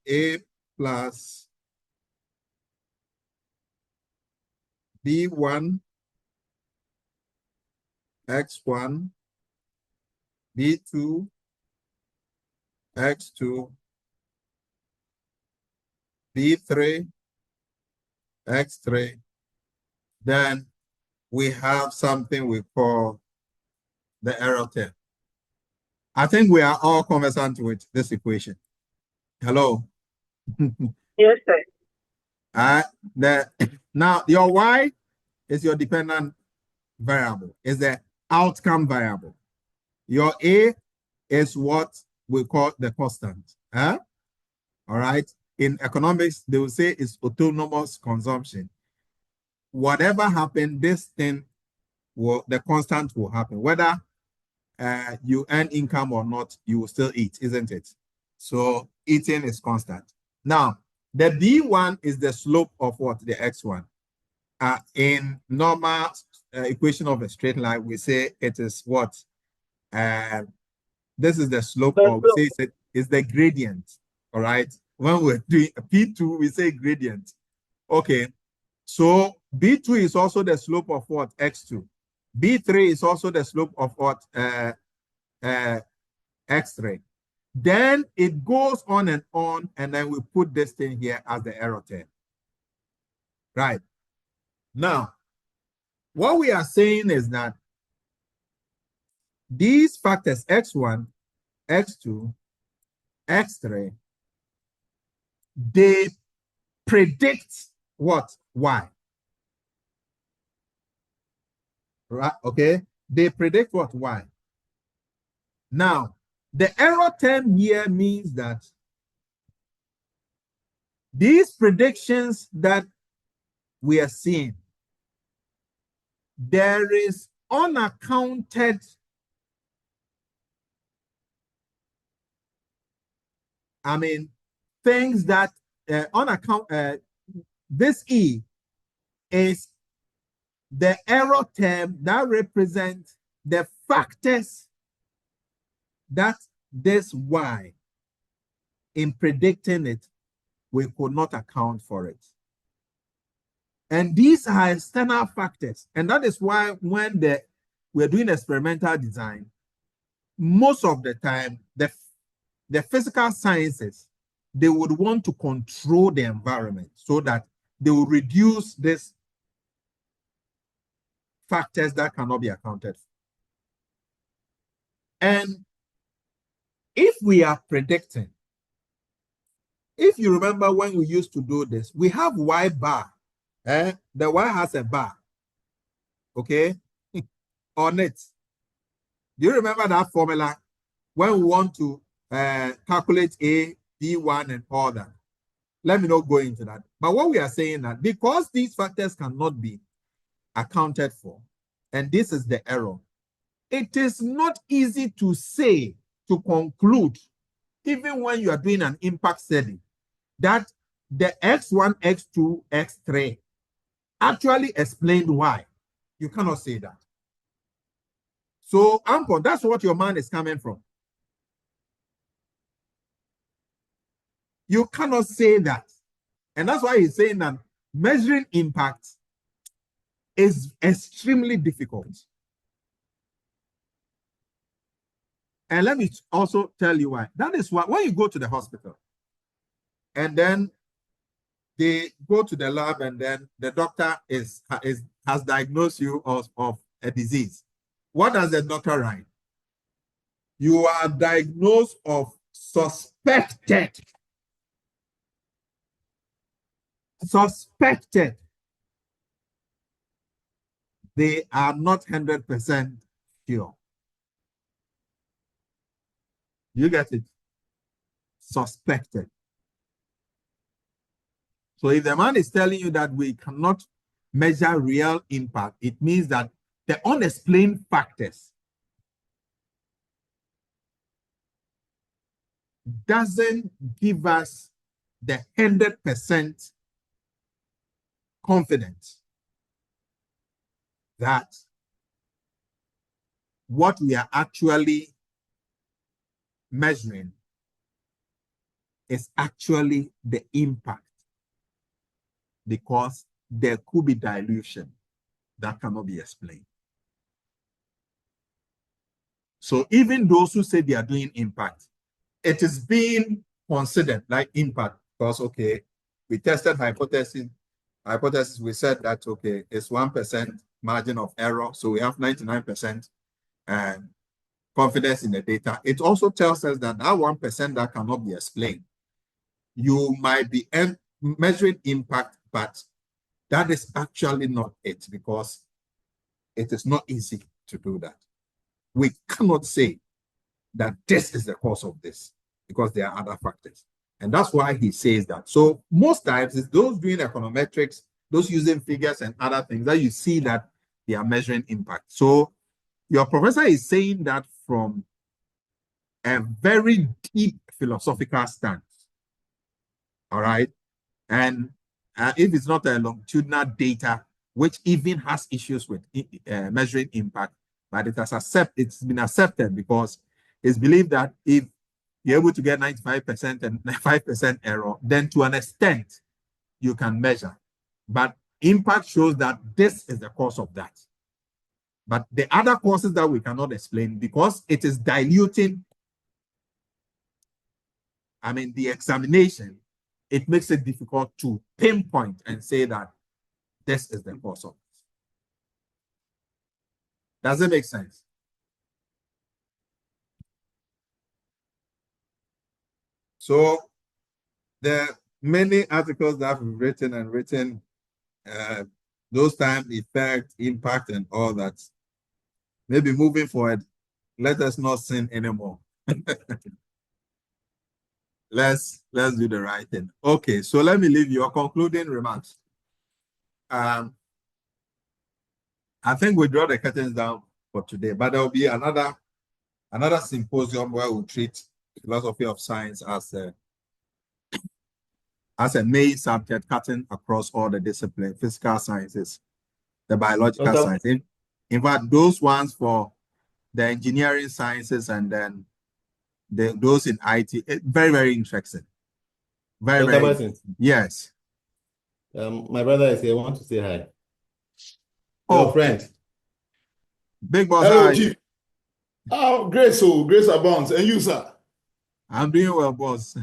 A plus B1 X1 B2 X2 B3 X3. Then we have something we call the error term. I think we are all conversant with this equation. Hello? Yes, sir. Now, your Y is your dependent variable, is the outcome variable. Your A is what we call the constant. All right? In economics, they will say it's autonomous consumption. Whatever happened, this thing the constant will happen. Whether you earn income or not, you will still eat, isn't it? So eating is constant. Now, the B1 is the slope of what? The X1. In normal equation of a straight line, we say it is what? This is the slope, or we say it's the gradient. All right. When we're doing P2, we say gradient. Okay. So B2 is also the slope of what? X2. B3 is also the slope of what? X3. Then it goes on, and then we put this thing here as the error term. Right. Now, what we are saying is that these factors, X1, X2, X3, they predict what? Y. Right? Okay. They predict what? Y. Now, the error term here means that these predictions that we are seeing, there is unaccounted things that this E is the error term that represents the factors that this Y, in predicting it, we could not account for it. And these are external factors. And that is why when we're doing experimental design, most of the time, the physical sciences, they would want to control the environment so that they will reduce these factors that cannot be accounted for. And if we are predicting, if you remember when we used to do this, we have Y bar. The Y has a bar, okay, on it. Do you remember that formula when we want to calculate A, B1, and all that? Let me not go into that. But what we are saying that because these factors cannot be accounted for, and this is the error, it is not easy to say, to conclude, even when you are doing an impact study, that the X1, X2, X3 actually explained why. You cannot say that. So, Ampon, that's what your mind is coming from. You cannot say that. And that's why he's saying that measuring impact is extremely difficult. And let me also tell you why. That is why when you go to the hospital and then they go to the lab and then the doctor has diagnosed you of a disease. What does the doctor write? You are diagnosed of suspected. suspected. They are not 100% sure. You get it? Suspected. So if the man is telling you that we cannot measure real impact, it means that the unexplained factors doesn't give us the 100% confidence that what we are actually measuring is actually the impact, because there could be dilution that cannot be explained. So even those who say they are doing impact, it is being considered like impact because, okay, we tested hypothesis, we said that, okay, it's 1% margin of error, so we have 99% confidence in the data. It also tells us that 1% that cannot be explained, you might be measuring impact, but that is actually not it, because it is not easy to do that. We cannot say that this is the cause of this, because there are other factors. And that's why he says that. So most times it's those doing econometrics, those using figures and other things, that you see that they are measuring impact. So your professor is saying that from a very deep philosophical stance. All right. And if it's not a longitudinal data, which even has issues with measuring impact, but it's been accepted because it's believed that if you're able to get 95% and 5% error, then to an extent you can measure. But impact shows that this is the cause of that. But the other causes that we cannot explain, because it is diluting, the examination, it makes it difficult to pinpoint and say that this is the cause of it. Does it make sense? So there are many articles that we've written, those time, effect, impact, and all that. Maybe moving forward, let us not sin anymore. Let's do the right thing. Okay, so let me leave your concluding remarks. I think we draw the curtains down for today, but there will be another symposium where we'll treat philosophy of science as a main subject, cutting across all the disciplines, physical sciences, the biological sciences. In fact, those ones for the engineering sciences and then those in IT, very, very interesting. Very, very interesting. Yes. My brother is here. I want to say hi. Your friend. Big boss. Hello, Chief. Oh, grace abounds. And you, sir? I'm doing well, boss.